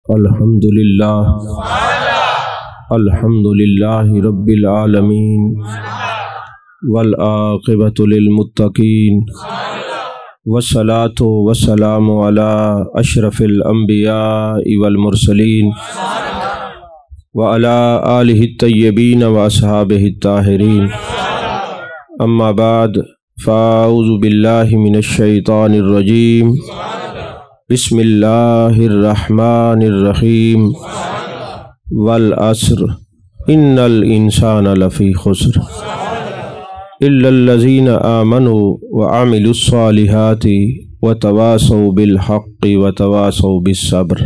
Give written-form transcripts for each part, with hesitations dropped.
الحمدللہ رب العالمین والعاقبۃ للمتقین والصلاۃ والسلام علی اشرف الانبیاء والمرسلین وعلی آلہ الطیبین واصحابہ الطاہرین اما بعد فاعوذ باللہ من الشیطان الرجیم بسم اللہ الرحمن الرحیم والعصر ان الانسان لفی خسر الا الذین آمنوا وعملوا الصالحات وتواصوا بالحق وتواصوا بالصبر۔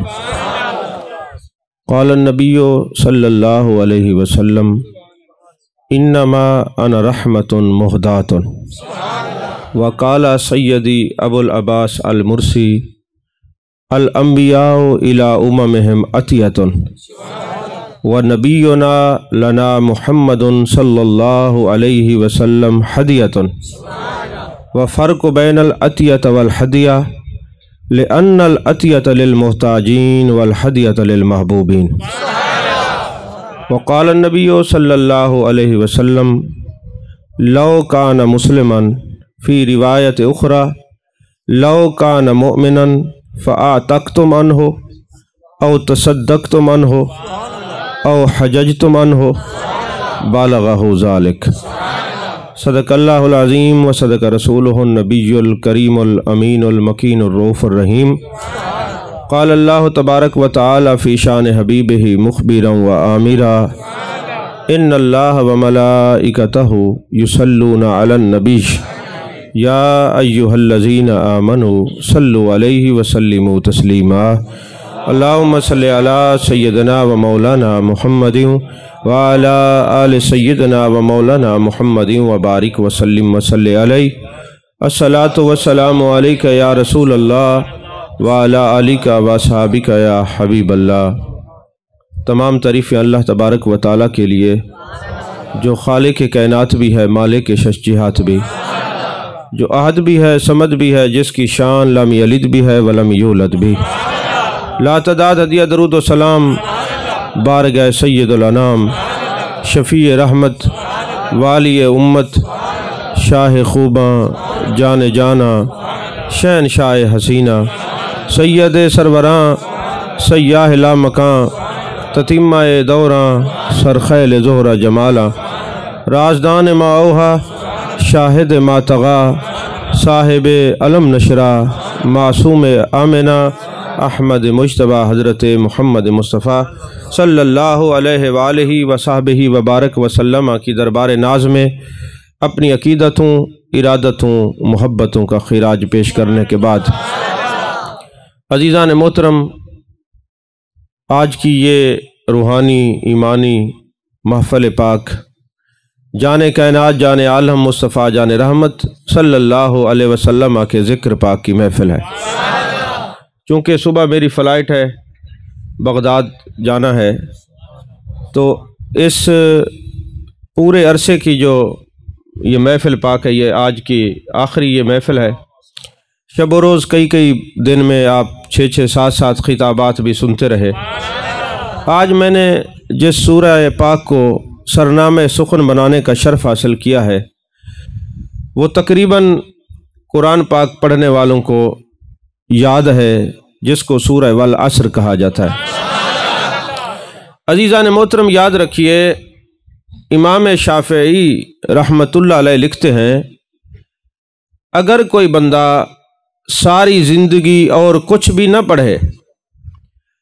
قال النبی صلی اللہ علیہ وسلم انما انا رحمت مہدات۔ وقال سیدی ابو العباس المرسی الانبیاء الی اممہم عطیۃ ونبینا لنا محمد صلی اللہ علیہ وسلم ہدیۃ وفرق بین العطیۃ والہدیہ لأن العطیۃ للمحتاجین والہدیۃ للمحبوبین۔ وقال النبی صلی اللہ علیہ وسلم لو کان مسلما فی روایت اخری لو کان مؤمنا فآتقتم عنہ او تصدقتم عنہ او حججتم عنہ بالغہ ذالک۔ صدق اللہ العظیم و صدق رسولہ النبی الکریم الامین المکین الرؤوف الرحیم۔ قال اللہ تبارک و تعالی فی شان حبیبہ مخبرا و آمرا ان اللہ و ملائکتہ یصلون علی النبی یا ایہا الذین آمنوا صلوا علیہ وسلموا تسلیما۔ اللہم صلی علی سیدنا و مولانا محمد وعلی آل سیدنا و مولانا محمد وبارک وسلم وصلی علیہ۔ الصلاۃ والسلام علیک یا رسول اللہ وعلی آلک و صحابک یا حبیب اللہ۔ تمام تعریفیں اللہ تبارک و تعالیٰ کے لیے جو خالق کائنات بھی ہے، مالک ششجہات بھی، جو احد بھی ہے، صمد بھی ہے، جس کی شان لم یلد بھی ہے ولم یولد بھی۔ لا تعداد ہدیہ درود و سلام بارگاہ سید الانام، شفیع رحمت، والی امت، شاہ خوباں، جان جانا، شہنشاہ حسینہ، سید سروراں، سیاہ لا مکاں، تتمہ دوراں، سرخیل زہرہ جمالا، رازدان ما اوہا، شاہد ما تغا، صاحب علم نشرہ، معصوم آمنہ، احمد مجتبہ حضرت محمد مصطفیٰ صلی اللہ علیہ وآلہ وصحبہ وبارک وسلم کی دربار ناز میں اپنی عقیدتوں، ارادتوں، محبتوں کا خراج پیش کرنے کے بعد عزیزان محترم، آج کی یہ روحانی ایمانی محفل پاک جان کائنات، جان عالم مصطفیٰ جان رحمت صلی اللہ علیہ وسلم کے ذکر پاک کی محفل ہے۔ چونکہ صبح میری فلائٹ ہے، بغداد جانا ہے، تو اس پورے عرصے کی جو یہ محفل پاک ہے، یہ آج کی آخری یہ محفل ہے۔ شب و روز کئی دن میں آپ 6 7 خطابات بھی سنتے رہے۔ آج میں نے جس سورہ پاک کو سرنامہ سخن بنانے کا شرف حاصل کیا ہے، وہ تقریباً قرآن پاک پڑھنے والوں کو یاد ہے، جس کو سورہ والعصر کہا جاتا ہے۔ عزیزان محترم، یاد رکھیے، امام شافعی رحمۃ اللہ علیہ لکھتے ہیں اگر کوئی بندہ ساری زندگی اور کچھ بھی نہ پڑھے،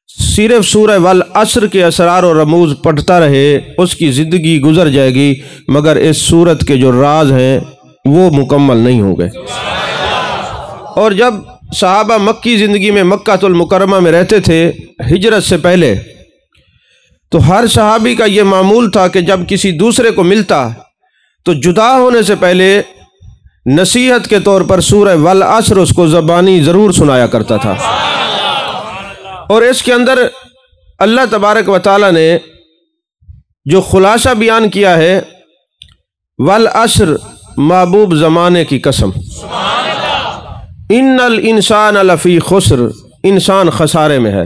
صرف سورہ والعصر کے اسرار و رموز پڑھتا رہے، اس کی زندگی گزر جائے گی، مگر اس سورت کے جو راز ہیں وہ مکمل نہیں ہوں گے۔ اور جب صحابہ مکی زندگی میں مکہ المکرمہ میں رہتے تھے ہجرت سے پہلے، تو ہر صحابی کا یہ معمول تھا کہ جب کسی دوسرے کو ملتا تو جدا ہونے سے پہلے نصیحت کے طور پر سورہ والعصر اس کو زبانی ضرور سنایا کرتا تھا۔ اور اس کے اندر اللہ تبارک و تعالیٰ نے جو خلاصہ بیان کیا ہے، والعصر محبوب زمانے کی قسم، ان الانسان لفی خسر، انسان خسارے میں ہے۔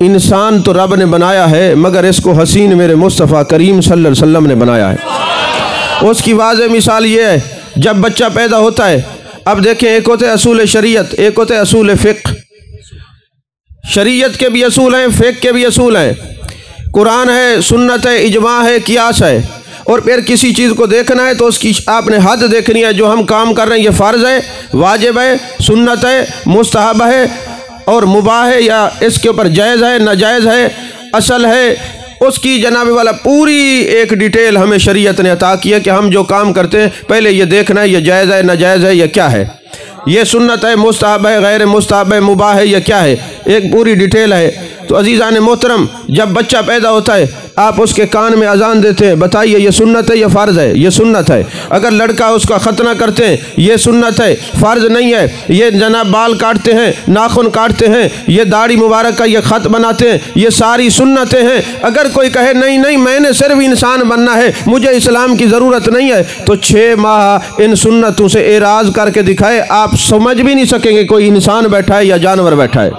انسان تو رب نے بنایا ہے مگر اس کو حسین میرے مصطفیٰ کریم صلی اللہ علیہ وسلم نے بنایا ہے۔ اس کی واضح مثال یہ ہے، جب بچہ پیدا ہوتا ہے، اب دیکھیں ایک ہوتے اصول شریعت، ایک ہوتے اصول فقہ۔ شریعت کے بھی اصول ہیں، فقہ کے بھی اصول ہیں، قرآن ہے، سنت ہے، اجماع ہے، قیاس ہے۔ اور پھر کسی چیز کو دیکھنا ہے تو اس کی آپ نے حد دیکھنی ہے، جو ہم کام کر رہے ہیں یہ فرض ہے، واجب ہے، سنت ہے، مستحب ہے اور مباح ہے، یا اس کے اوپر جائز ہے، ناجائز ہے، اصل ہے۔ اس کی جناب والا پوری ایک ڈیٹیل ہمیں شریعت نے عطا کی ہے کہ ہم جو کام کرتے ہیں پہلے یہ دیکھنا ہے یہ جائز ہے، ناجائز ہے، یہ کیا ہے، یہ سنت ہے، مستحب ہے، غیر مستحب ہے، مباح ہے، یہ کیا ہے، ایک پوری ڈیٹیل ہے۔ تو عزیزان محترم، جب بچہ پیدا ہوتا ہے آپ اس کے کان میں اذان دیتے ہیں، بتائیے یہ سنت ہے یہ فرض ہے؟ یہ سنت ہے۔ اگر لڑکا اس کا ختنہ کرتے ہیں یہ سنت ہے، فرض نہیں ہے۔ یہ جناب بال کاٹتے ہیں، ناخن کاٹتے ہیں، یہ داڑھی مبارک کا یہ خط بناتے ہیں، یہ ساری سنتیں ہیں۔ اگر کوئی کہے نہیں نہیں میں نے صرف انسان بننا ہے، مجھے اسلام کی ضرورت نہیں ہے، تو 6 ماہ ان سنتوں سے اعراض کر کے دکھائے، آپ سمجھ بھی نہیں سکیں گے کوئی انسان بیٹھا ہے یا جانور بیٹھا ہے۔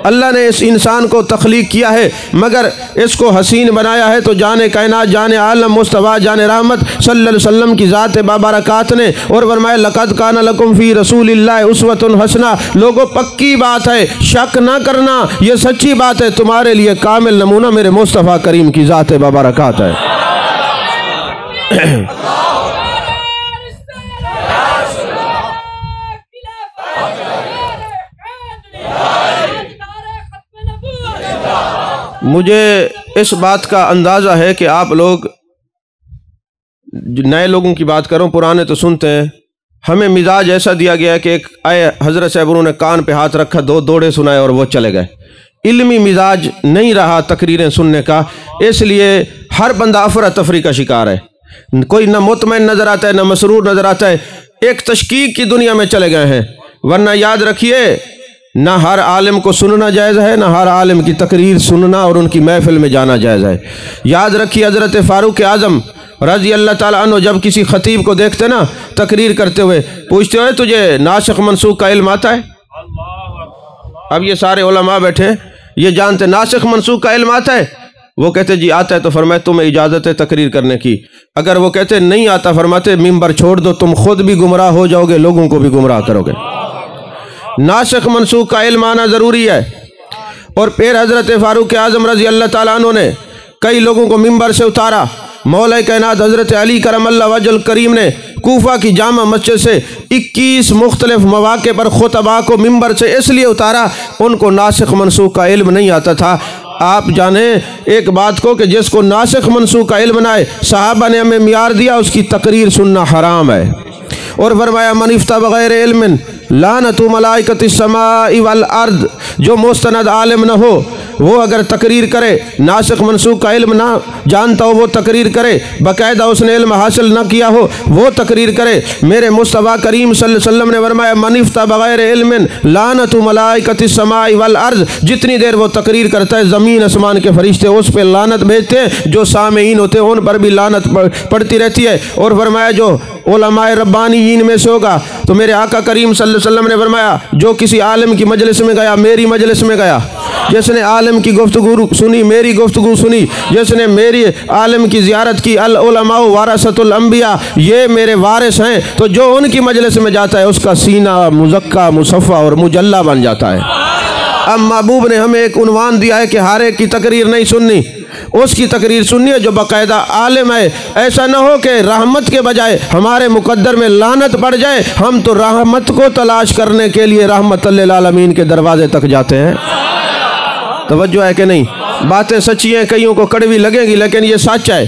اللہ نے اس انسان کو تخلیق کیا ہے مگر اس کو حسین بنایا ہے، تو جان کائنات، جان عالم مصطفیٰ، جان رحمت صلی اللہ علیہ وسلم کی ذات بابرکات نے اور فرمایا لقد کان لکم فی رسول اللہ اسوۃ حسنہ۔ لوگوں پکی بات ہے، شک نہ کرنا، یہ سچی بات ہے، تمہارے لیے کامل نمونہ میرے مصطفیٰ کریم کی ذات بابرکات ہے۔ مجھے اس بات کا اندازہ ہے کہ آپ لوگ، نئے لوگوں کی بات کروں، پرانے تو سنتے ہیں، ہمیں مزاج ایسا دیا گیا ہے کہ ایک آئے حضرت صاحب انہوں نے کان پہ ہاتھ رکھا، 2 دوڑے سنائے اور وہ چلے گئے۔ علمی مزاج نہیں رہا تقریریں سننے کا، اس لیے ہر بندہ افراتفری کا شکار ہے، کوئی نہ مطمئن نظر آتا ہے نہ مسرور نظر آتا ہے، ایک تشکیک کی دنیا میں چلے گئے ہیں۔ ورنہ یاد رکھیے، نہ ہر عالم کو سننا جائز ہے، نہ ہر عالم کی تقریر سننا اور ان کی محفل میں جانا جائز ہے۔ یاد رکھیے حضرت فاروق اعظم رضی اللہ تعالیٰ عنہ جب کسی خطیب کو دیکھتے نا تقریر کرتے ہوئے، پوچھتے ہوئے تجھے ناسخ منسوخ کا علم آتا ہے؟ اب یہ سارے علماء بیٹھے ہیں، یہ جانتے ناسخ منسوخ کا علم آتا ہے؟ وہ کہتے جی آتا ہے، تو فرمایا تمہیں اجازت ہے تقریر کرنے کی۔ اگر وہ کہتے نہیں آتا، فرماتے ممبر چھوڑ دو، تم خود بھی گمراہ ہو جاؤ گے، لوگوں کو بھی گمراہ کرو گے۔ ناسخ منسوخ کا علم آنا ضروری ہے۔ اور پھر حضرت فاروق اعظم رضی اللہ تعالیٰ عنہ نے کئی لوگوں کو ممبر سے اتارا۔ مولا کائنات حضرت علی کرم اللہ وجہ الکریم نے کوفہ کی جامع مسجد سے 21 مختلف مواقع پر خطباء کو ممبر سے اس لیے اتارا، ان کو ناسخ منسوخ کا علم نہیں آتا تھا۔ آپ جانیں ایک بات کو کہ جس کو ناسخ منسوخ کا علم نہ ہے، صحابہ نے ہمیں معیار دیا، اس کی تقریر سننا حرام ہے۔ اور فرمایا من افتى بغیر علم لعنت ملائکۃ السماء والارض، جو مستند عالم نہ ہو وہ اگر تقریر کرے، ناسخ منسوخ کا علم نہ جانتا ہو وہ تقریر کرے، باقاعدہ اس نے علم حاصل نہ کیا ہو وہ تقریر کرے۔ میرے مصطفیٰ کریم صلی اللہ علیہ وسلم نے فرمایا من افتى بغیر علم لعنت ملائکۃ السماء والارض، جتنی دیر وہ تقریر کرتا ہے زمین آسمان کے فرشتے اس پہ لعنت بھیجتے ہیں، جو سامعین ہوتے ہیں ان پر بھی لعنت پڑتی رہتی ہے۔ اور فرمایا جو علماء ربانیین میں سے ہوگا، تو میرے آقا کریم صلی اللہ علیہ وسلم نے فرمایا جو کسی عالم کی مجلس میں گیا، میری مجلس میں گیا، جس نے عالم کی گفتگو سنی، میری گفتگو سنی، جس نے میری عالم کی زیارت کی، العلماء ورثۃ الانبیاء، یہ میرے وارث ہیں، تو جو ان کی مجلس میں جاتا ہے اس کا سینہ مزکہ مصفہ اور مجلہ بن جاتا ہے۔ اب محبوب نے ہمیں ایک عنوان دیا ہے کہ ہر ایک کی تقریر نہیں سننی، اس کی تقریر سننی ہے جو باقاعدہ عالم ہے۔ ایسا نہ ہو کہ رحمت کے بجائے ہمارے مقدر میں لعنت پڑ جائے، ہم تو رحمت کو تلاش کرنے کے لیے رحمت للعالمین کے دروازے تک جاتے ہیں۔ توجہ ہے کہ نہیں؟ باتیں سچی ہیں، کئیوں کو کڑوی لگیں گی لیکن یہ سچ ہے۔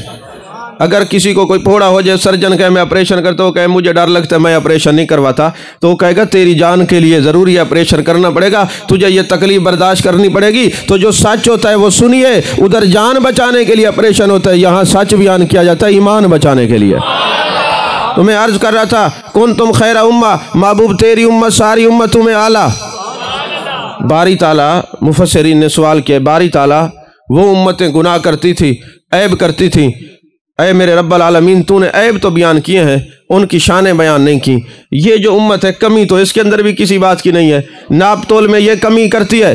اگر کسی کو کوئی پھوڑا ہو جائے، سرجن کہے میں آپریشن کرتا ہوں، کہے مجھے ڈر لگتا ہے میں آپریشن نہیں کرواتا، تو وہ کہے گا تیری جان کے لیے ضروری ہے آپریشن کرنا پڑے گا، تجھے یہ تکلیف برداشت کرنی پڑے گی۔ تو جو سچ ہوتا ہے وہ سنیے، ادھر جان بچانے کے لیے آپریشن ہوتا ہے، یہاں سچ بیان کیا جاتا ہے ایمان بچانے کے لیے۔ تو میں عرض کر رہا تھا کنتم خیر امہ، محبوب تیری امت ساری امتوں میں اعلیٰ۔ باری تعالیٰ، مفسرین نے سوال کیا، باری تعالیٰ وہ امتیں گناہ کرتی تھی، عیب کرتی تھیں، اے میرے رب العالمین تو نے عیب تو بیان کیے ہیں، ان کی شانیں بیان نہیں کی۔ یہ جو امت ہے کمی تو اس کے اندر بھی کسی بات کی نہیں ہے، ناپ تول میں یہ کمی کرتی ہے،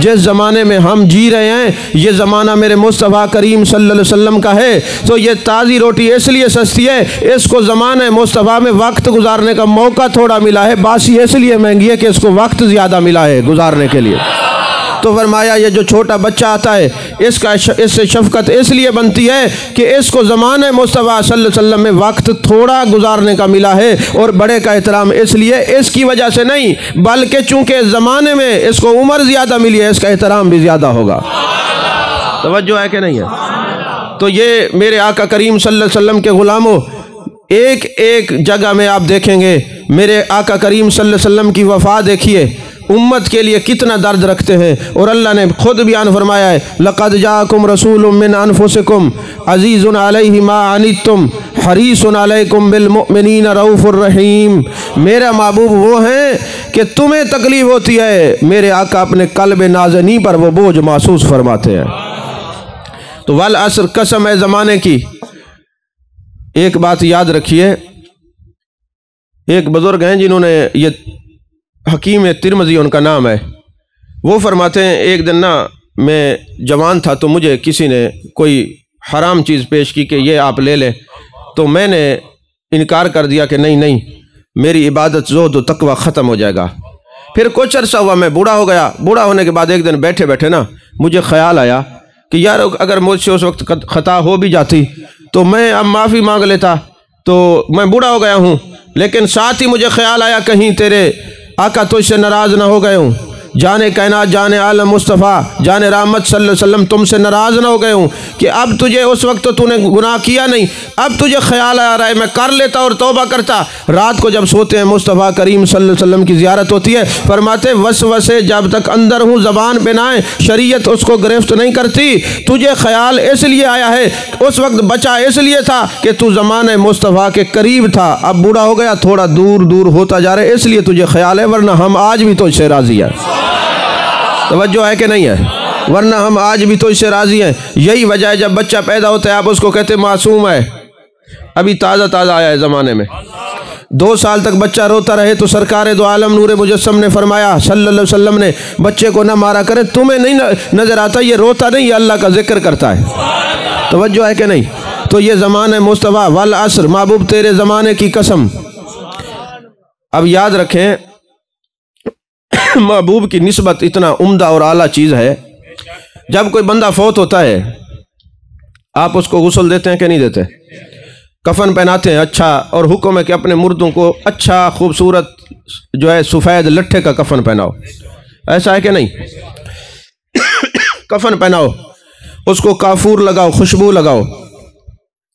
جس زمانے میں ہم جی رہے ہیں یہ زمانہ میرے مصطفیٰ کریم صلی اللہ علیہ وسلم کا ہے، تو یہ تازی روٹی اس لیے سستی ہے، اس کو زمانہ مصطفیٰ میں وقت گزارنے کا موقع تھوڑا ملا ہے، باسی اس لیے مہنگی ہے کہ اس کو وقت زیادہ ملا ہے گزارنے کے لیے۔ تو فرمایا یہ جو چھوٹا بچہ آتا ہے اس سے شفقت اس لیے بنتی ہے کہ اس کو زمانہ مصطفیٰ صلی اللہ علیہ وسلم میں وقت تھوڑا گزارنے کا ملا ہے، اور بڑے کا احترام اس لیے اس کی وجہ سے نہیں بلکہ چونکہ زمانے میں اس کو عمر زیادہ ملی ہے، اس کا احترام بھی زیادہ ہوگا۔ توجہ ہے کہ نہیں ہے؟ تو یہ میرے آقا کریم صلی اللہ علیہ وسلم کے غلاموں، ایک ایک جگہ میں آپ دیکھیں گے میرے آقا کریم صلی اللہ علیہ وسلم کی وفا دیکھیے، امت کے لیے کتنا درد رکھتے ہیں، اور اللہ نے خود بیان فرمایا ہے لَقَدْ جَاءَكُمْ رَسُولٌ مِّنْ أَنفُسِكُمْ عَزِيزٌ عَلَيْهِ مَا عَنِتُّمْ حَرِيصٌ عَلَيْكُمْ بِالْمُؤْمِنِينَ رَءُوفٌ رَحِيمٌ۔ میرا محبوب وہ ہیں کہ تمہیں تکلیف ہوتی ہے، میرے آقا اپنے قلب نازنی پر وہ بوجھ محسوس فرماتے ہیں۔ تو والعصر قسم ہے زمانے کی۔ ایک بات یاد رکھیے، ایک بزرگ ہیں جنہوں نے یہ حکیم ترمذی ان کا نام ہے، وہ فرماتے ہیں ایک دن نا میں جوان تھا تو مجھے کسی نے کوئی حرام چیز پیش کی کہ یہ آپ لے لیں، تو میں نے انکار کر دیا کہ نہیں میری عبادت زہد و تقوی ختم ہو جائے گا۔ پھر کچھ عرصہ ہوا میں بوڑھا ہو گیا، بوڑھا ہونے کے بعد ایک دن بیٹھے بیٹھے نا مجھے خیال آیا کہ یار اگر مجھ سے اس وقت خطا ہو بھی جاتی تو میں اب معافی مانگ لیتا، تو میں بوڑھا ہو گیا ہوں، لیکن ساتھ ہی مجھے خیال آیا کہیں تیرے آقا تجھ سے ناراض نہ ہو گئے ہوں، جان کائنات جان عالم مصطفیٰ جان رحمت صلی اللہ علیہ وسلم تم سے ناراض نہ ہو گئے ہوں کہ اب تجھے اس وقت تو نے گناہ کیا نہیں، اب تجھے خیال آ رہا ہے میں کر لیتا اور توبہ کرتا۔ رات کو جب سوتے ہیں مصطفیٰ کریم صلی اللہ علیہ وسلم کی زیارت ہوتی ہے، فرماتے وسوسے جب تک اندر ہوں زبان پہ نہ آئے شریعت اس کو گرفت نہیں کرتی، تجھے خیال اس لیے آیا ہے، اس وقت بچا اس لیے تھا کہ تو زمانہ مصطفیٰ کے قریب تھا، اب بوڑھا ہو گیا تھوڑا دور دور ہوتا جا رہا ہے اس لیے تجھے خیال ہے، ورنہ ہم آج بھی تو اس سے راضی ہیں۔ توجہ ہے کہ نہیں ہے؟ ورنہ ہم آج بھی تو اس سے راضی ہیں۔ یہی وجہ ہے جب بچہ پیدا ہوتا ہے آپ اس کو کہتے معصوم ہے، ابھی تازہ آیا ہے زمانے میں، 2 سال تک بچہ روتا رہے تو سرکار دو عالم نور مجسم نے فرمایا صلی اللہ علیہ وسلم نے بچے کو نہ مارا کرے، تمہیں نہیں نظر آتا یہ روتا نہیں، یہ اللہ کا ذکر کرتا ہے۔ توجہ ہے کہ نہیں؟ تو یہ زمانہ مصطفیٰ والعصر محبوب تیرے زمانے کی قسم۔ اب یاد رکھیں محبوب کی نسبت اتنا عمدہ اور اعلیٰ چیز ہے، جب کوئی بندہ فوت ہوتا ہے آپ اس کو غسل دیتے ہیں کہ نہیں دیتے؟ کفن پہناتے ہیں، اچھا، اور حکم ہے کہ اپنے مردوں کو اچھا خوبصورت جو ہے سفید لٹھے کا کفن پہناؤ، ایسا ہے کہ نہیں؟ کفن پہناؤ، اس کو کافور لگاؤ، خوشبو لگاؤ۔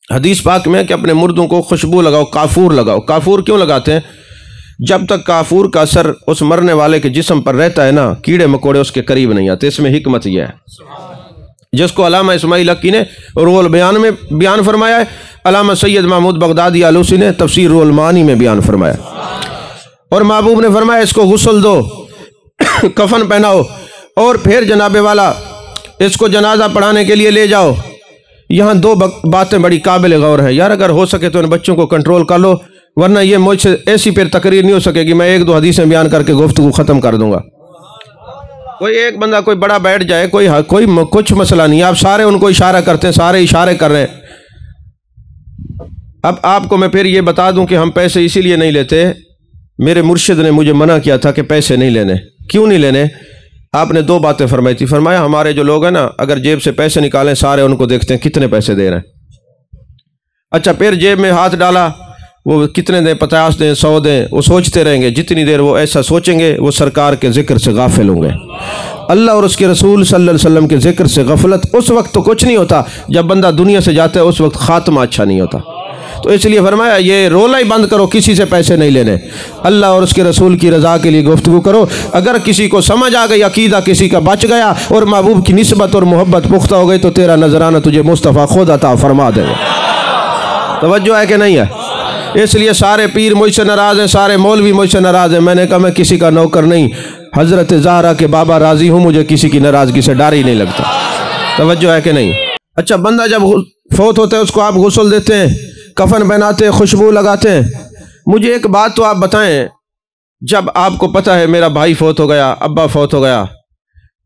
حدیث پاک میں کہ اپنے مردوں کو خوشبو لگاؤ، کافور لگاؤ۔ کافور کیوں لگاتے ہیں؟ جب تک کافور کا اثر اس مرنے والے کے جسم پر رہتا ہے نا کیڑے مکوڑے اس کے قریب نہیں آتے، اس میں حکمت یہ ہے جس کو علامہ اسماعیل حقی نے روح البیان میں بیان فرمایا ہے، علامہ سید محمود بغدادی آلوسی نے تفسیر روح المعانی میں بیان فرمایا، اور محبوب نے فرمایا اس کو غسل دو، کفن پہناؤ، اور پھر جناب والا اس کو جنازہ پڑھانے کے لیے لے جاؤ۔ یہاں 2 باتیں بڑی قابل غور ہیں، یار اگر ہو سکے تو ان بچوں کو کنٹرول کر لو، ورنہ یہ مجھ سے ایسی پھر تقریر نہیں ہو سکے گی، میں 1-2 حدیثیں بیان کر کے گفتگو ختم کر دوں گا۔ کوئی ایک بندہ کوئی بڑا بیٹھ جائے، کوئی کچھ مسئلہ نہیں، آپ سارے ان کو اشارہ کرتے ہیں، سارے اشارے کر رہے ہیں۔ اب آپ کو میں پھر یہ بتا دوں کہ ہم پیسے اسی لیے نہیں لیتے، میرے مرشد نے مجھے منع کیا تھا کہ پیسے نہیں لینے۔ کیوں نہیں لینے؟ آپ نے 2 باتیں فرمائی تھی، فرمایا ہمارے جو لوگ ہیں نا اگر جیب سے پیسے نکالیں سارے ان کو دیکھتے ہیں کتنے پیسے دے رہے ہیں، اچھا پھر جیب میں ہاتھ ڈالا وہ کتنے دیں، 50 دیں، 100 دیں، وہ سوچتے رہیں گے، جتنی دیر وہ ایسا سوچیں گے وہ سرکار کے ذکر سے غافل ہوں گے۔ اللہ اور اس کے رسول صلی اللہ علیہ وسلم کے ذکر سے غفلت اس وقت تو کچھ نہیں ہوتا، جب بندہ دنیا سے جاتا ہے اس وقت خاتمہ اچھا نہیں ہوتا۔ تو اس لیے فرمایا یہ رولا ہی بند کرو، کسی سے پیسے نہیں لینے، اللہ اور اس کے رسول کی رضا کے لیے گفتگو کرو۔ اگر کسی کو سمجھ آ گئی، عقیدہ کسی کا بچ گیا اور محبوب کی نسبت اور محبت پختہ ہو گئی تو تیرا نذرانہ تجھے مصطفیٰ خود عطا فرما دے گا۔ توجہ ہے کہ نہیں ہے؟ اس لیے سارے پیر مجھ سے ناراض ہیں، سارے مولوی مجھ سے ناراض ہیں، میں نے کہا میں کسی کا نوکر نہیں، حضرت زہرا کے بابا راضی ہوں، مجھے کسی کی ناراضگی سے ڈر ہی نہیں لگتا۔ توجہ ہے کہ نہیں؟ اچھا بندہ جب فوت ہوتا ہے اس کو آپ غسل دیتے ہیں، کفن پہناتے ہیں، خوشبو لگاتے ہیں۔ مجھے ایک بات تو آپ بتائیں، جب آپ کو پتہ ہے میرا بھائی فوت ہو گیا، ابا فوت ہو گیا،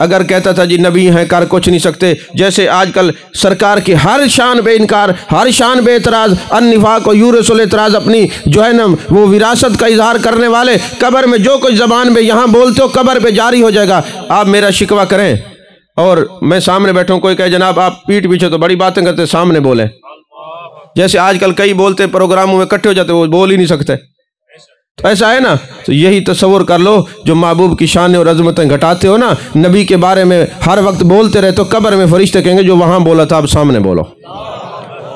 اگر کہتا تھا جی نبی ہیں کر کچھ نہیں سکتے، جیسے آج کل سرکار کی ہر شان بے انکار، ہر شان بے اعتراض، النفاق و یورث الاعتراض، اپنی جو ہے نا وہ وراثت کا اظہار کرنے والے، قبر میں جو کچھ زبان میں یہاں بولتے ہو قبر پہ جاری ہو جائے گا۔ آپ میرا شکوہ کریں اور میں سامنے بیٹھا ہوں، کوئی کہے جناب آپ پیٹھ پیچھے تو بڑی باتیں کرتے، سامنے بولیں۔ جیسے آج کل کئی بولتے پروگراموں میں اکٹھے ہو جاتے، وہ بول ہی نہیں سکتے، تو ایسا ہے نا۔ تو یہی تصور کر لو، جو محبوب کی شان اور عظمتیں گھٹاتے ہو نا، نبی کے بارے میں ہر وقت بولتے رہے تو قبر میں فرشتے کہیں گے جو وہاں بولا تھا اب سامنے بولو،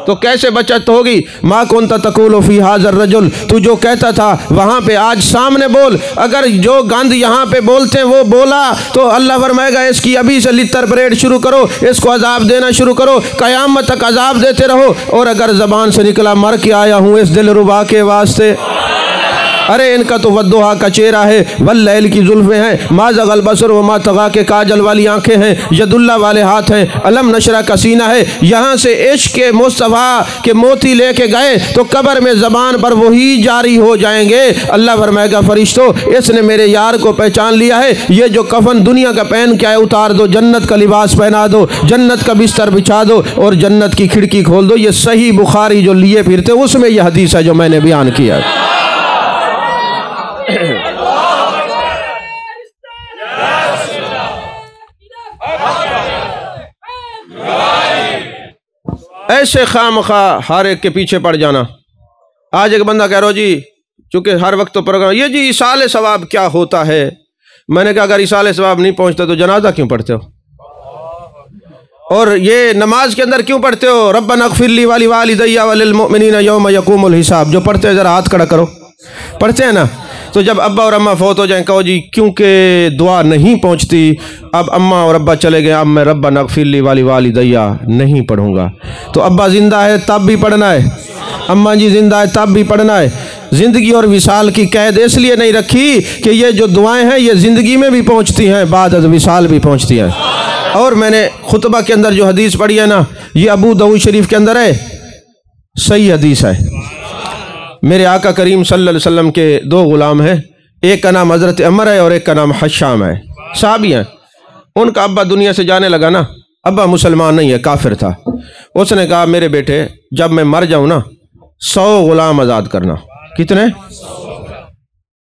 تو کیسے بچت ہوگی؟ ما کنت تقول فی ھذا الرجل، تو جو کہتا تھا وہاں پہ آج سامنے بول۔ اگر جو گند یہاں پہ بولتے ہیں وہ بولا تو اللہ فرمائے گا اس کی ابھی سے لتر پریڈ شروع کرو، اس کو عذاب دینا شروع کرو، قیامت تک عذاب دیتے رہو۔ اور اگر زبان سے نکلا مر کے آیا ہوں اس دل ربا کے واسطے، ارے ان کا تو والضحیٰ کا چہرہ ہے، واللیل کی زلفیں ہیں، ما زغ البصر وما طغیٰ کے کاجل والی آنکھیں ہیں، ید اللہ والے ہاتھ ہیں، علم نشرہ کا سینہ ہے۔ یہاں سے عشق کے مصطفیٰ کے موتی لے کے گئے تو قبر میں زبان پر وہی جاری ہو جائیں گے۔ اللہ فرمائے گا فرشتوں اس نے میرے یار کو پہچان لیا ہے، یہ جو کفن دنیا کا پہن کے آئے اتار دو، جنت کا لباس پہنا دو، جنت کا بستر بچھا دو اور جنت کی کھڑکی کھول دو۔ یہ صحیح بخاری جو لیے پھرتے اس میں یہ حدیث ہے جو میں نے بیان کیا ہے۔ ایسے خواہ مخواہ ہر ایک کے پیچھے پڑ جانا۔ آج ایک بندہ کہہ رہا جی چونکہ ہر وقت تو پروگرام یہ جی ایصال ثواب کیا ہوتا ہے؟ میں نے کہا اگر ایصال ثواب نہیں پہنچتا تو جنازہ کیوں پڑھتے ہو؟ اور یہ نماز کے اندر کیوں پڑھتے ہو؟ ربنا اغفر لی ولوالدی وللمؤمنین یوم یقوم الحساب، جو پڑھتے ہیں ذرا ہاتھ کھڑا کرو، پڑھتے ہیں نا؟ تو جب ابا اور اماں فوت ہو جائیں کہو جی کیونکہ دعا نہیں پہنچتی، اب اماں اور ابا چلے گئے، اب میں ربنا اغفر لی ولوالدی نہیں پڑھوں گا۔ تو ابا زندہ ہے تب بھی پڑھنا ہے، اماں جی زندہ ہے تب بھی پڑھنا ہے۔ زندگی اور وصال کی قید اس لیے نہیں رکھی کہ یہ جو دعائیں ہیں یہ زندگی میں بھی پہنچتی ہیں، بعد از وصال بھی پہنچتی ہیں۔ اور میں نے خطبہ کے اندر جو حدیث پڑھی ہے نا، یہ ابو داؤد شریف کے اندر ہے، صحیح حدیث ہے۔ میرے آقا کریم صلی اللہ علیہ وسلم کے دو غلام ہیں، ایک کا نام حضرت عمر ہے اور ایک کا نام حشام ہے، صحابی ہیں۔ ان کا ابا دنیا سے جانے لگا نا، ابا مسلمان نہیں ہے، کافر تھا۔ اس نے کہا میرے بیٹے جب میں مر جاؤں نا 100 غلام آزاد کرنا۔ کتنے؟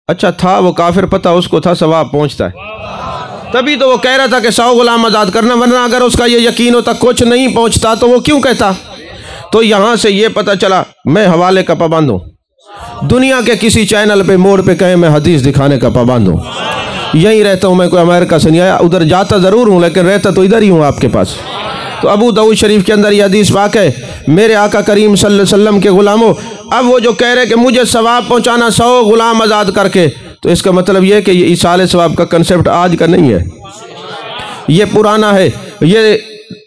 اچھا تھا وہ کافر، پتہ اس کو تھا ثواب پہنچتا ہے، تبھی تو وہ کہہ رہا تھا کہ 100 غلام آزاد کرنا، ورنہ اگر اس کا یہ یقین ہوتا کچھ نہیں پہنچتا تو وہ کیوں کہتا؟ تو یہاں سے یہ پتہ چلا میں حوالے کا پابند ہوں، دنیا کے کسی چینل پہ موڑ پہ کہیں میں حدیث دکھانے کا پابند ہوں، یہیں رہتا ہوں، میں کوئی امریکہ سے نہیں آیا، ادھر جاتا ضرور ہوں لیکن رہتا تو ادھر ہی ہوں آپ کے پاس۔ تو ابو داؤد شریف کے اندر یہ حدیث پاک ہے، میرے آقا کریم صلی اللہ علیہ وسلم کے غلاموں، اب وہ جو کہہ رہے کہ مجھے ثواب پہنچانا 100 غلام آزاد کر کے، تو اس کا مطلب یہ ہے کہ یہ ایصال ثواب کا کنسپٹ آج کا نہیں ہے، یہ پرانا ہے۔ یہ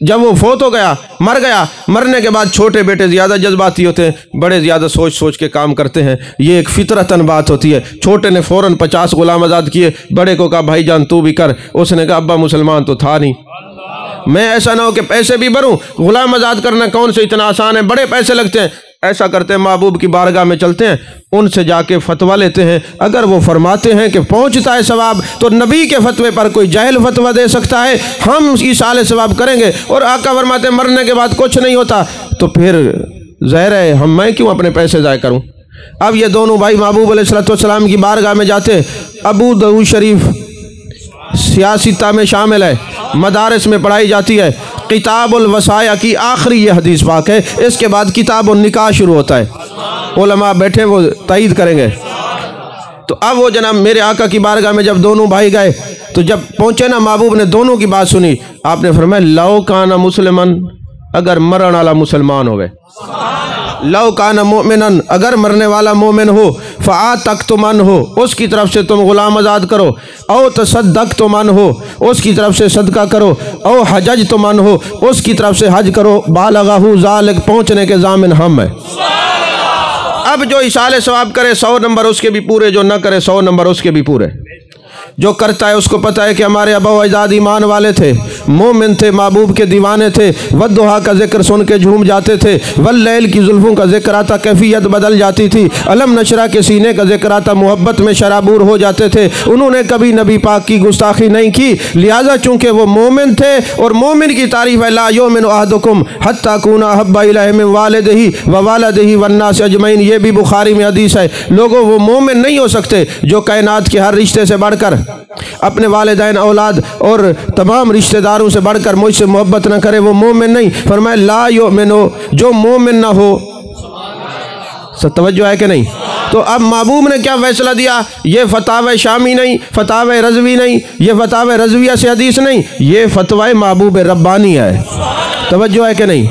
جب وہ فوت ہو گیا، مر گیا، مرنے کے بعد چھوٹے بیٹے زیادہ جذباتی ہوتے ہیں، بڑے زیادہ سوچ سوچ کے کام کرتے ہیں، یہ ایک فطرتاً بات ہوتی ہے۔ چھوٹے نے فوراً 50 غلام آزاد کیے، بڑے کو کہا بھائی جان تو بھی کر، اس نے کہا ابا مسلمان تو تھا نہیں، میں ایسا نہ ہو کہ پیسے بھی بھروں، غلام آزاد کرنا کون سے اتنا آسان ہے، بڑے پیسے لگتے ہیں۔ ایسا کرتے ہیں محبوب کی بارگاہ میں چلتے ہیں، ان سے جا کے فتویٰ لیتے ہیں، اگر وہ فرماتے ہیں کہ پہنچتا ہے ثواب تو نبی کے فتوے پر کوئی جاہل فتویٰ دے سکتا ہے، ہم ایصال ثواب کریں گے۔ اور آقا فرماتے ہیں مرنے کے بعد کچھ نہیں ہوتا، تو پھر ظاہر ہے میں کیوں اپنے پیسے ضائع کروں؟ اب یہ دونوں بھائی محبوب علیہ السلام کی بارگاہ میں جاتے، ابو داؤد شریف سیاستہ میں شامل ہے، مدارس میں پڑھائی جاتی ہے، کتاب الوصایا کی آخری یہ حدیث پاک ہے، اس کے بعد کتاب النکاح شروع ہوتا ہے، علماء بیٹھے وہ تائید کریں گے۔ تو اب وہ جناب میرے آقا کی بارگاہ میں جب دونوں بھائی گئے تو جب پہنچے نا، محبوب نے دونوں کی بات سنی، آپ نے فرمایا لو کان مسلمن، اگر مرن والا مسلمان ہوئے، لو کان مومنن، اگر مرنے والا مومن ہو، فآتقتم ہو، اس کی طرف سے تم غلام آزاد کرو، او تصدقتم ہو، اس کی طرف سے صدقہ کرو، او حججتم ہو، اس کی طرف سے حج کرو، بالغہ ذالک، پہنچنے کے ضامن ہم ہیں۔ اب جو ایصال ثواب کرے 100 نمبر اس کے بھی پورے، جو نہ کرے 100 نمبر اس کے بھی پورے۔ جو کرتا ہے اس کو پتہ ہے کہ ہمارے آبا و اجداد ایمان والے تھے، مومن تھے، محبوب کے دیوانے تھے، والضحیٰ کا ذکر سن کے جھوم جاتے تھے، واللیل کی زلفوں کا ذکر آتا کیفیت بدل جاتی تھی، علم نشرہ کے سینے کا ذکر آتا محبت میں شرابور ہو جاتے تھے۔ انہوں نے کبھی نبی پاک کی گستاخی نہیں کی، لہٰذا چونکہ وہ مومن تھے، اور مومن کی تعریف ہے لا یؤمن احدکم حتی اکون احب الیہ من والدہ ووالدہ والناس اجمعین، یہ بھی بخاری میں حدیث ہے۔ لوگوں وہ مومن نہیں ہو سکتے جو کائنات کے ہر رشتے سے بڑھ کر، اپنے والدین، اولاد اور تمام رشتہ داروں سے بڑھ کر مجھ سے محبت نہ کرے، وہ مومن نہیں۔ فرمایا لا یؤمنو، جو مومن نہ ہو۔ توجہ ہے کہ نہیں؟ تو اب محبوب نے کیا فیصلہ دیا؟ یہ فتاوی شامی نہیں، فتاوی رضوی نہیں، یہ فتاوی رضویہ سے حدیث نہیں، یہ فتوی محبوب ربانی ہے۔ توجہ ہے کہ نہیں؟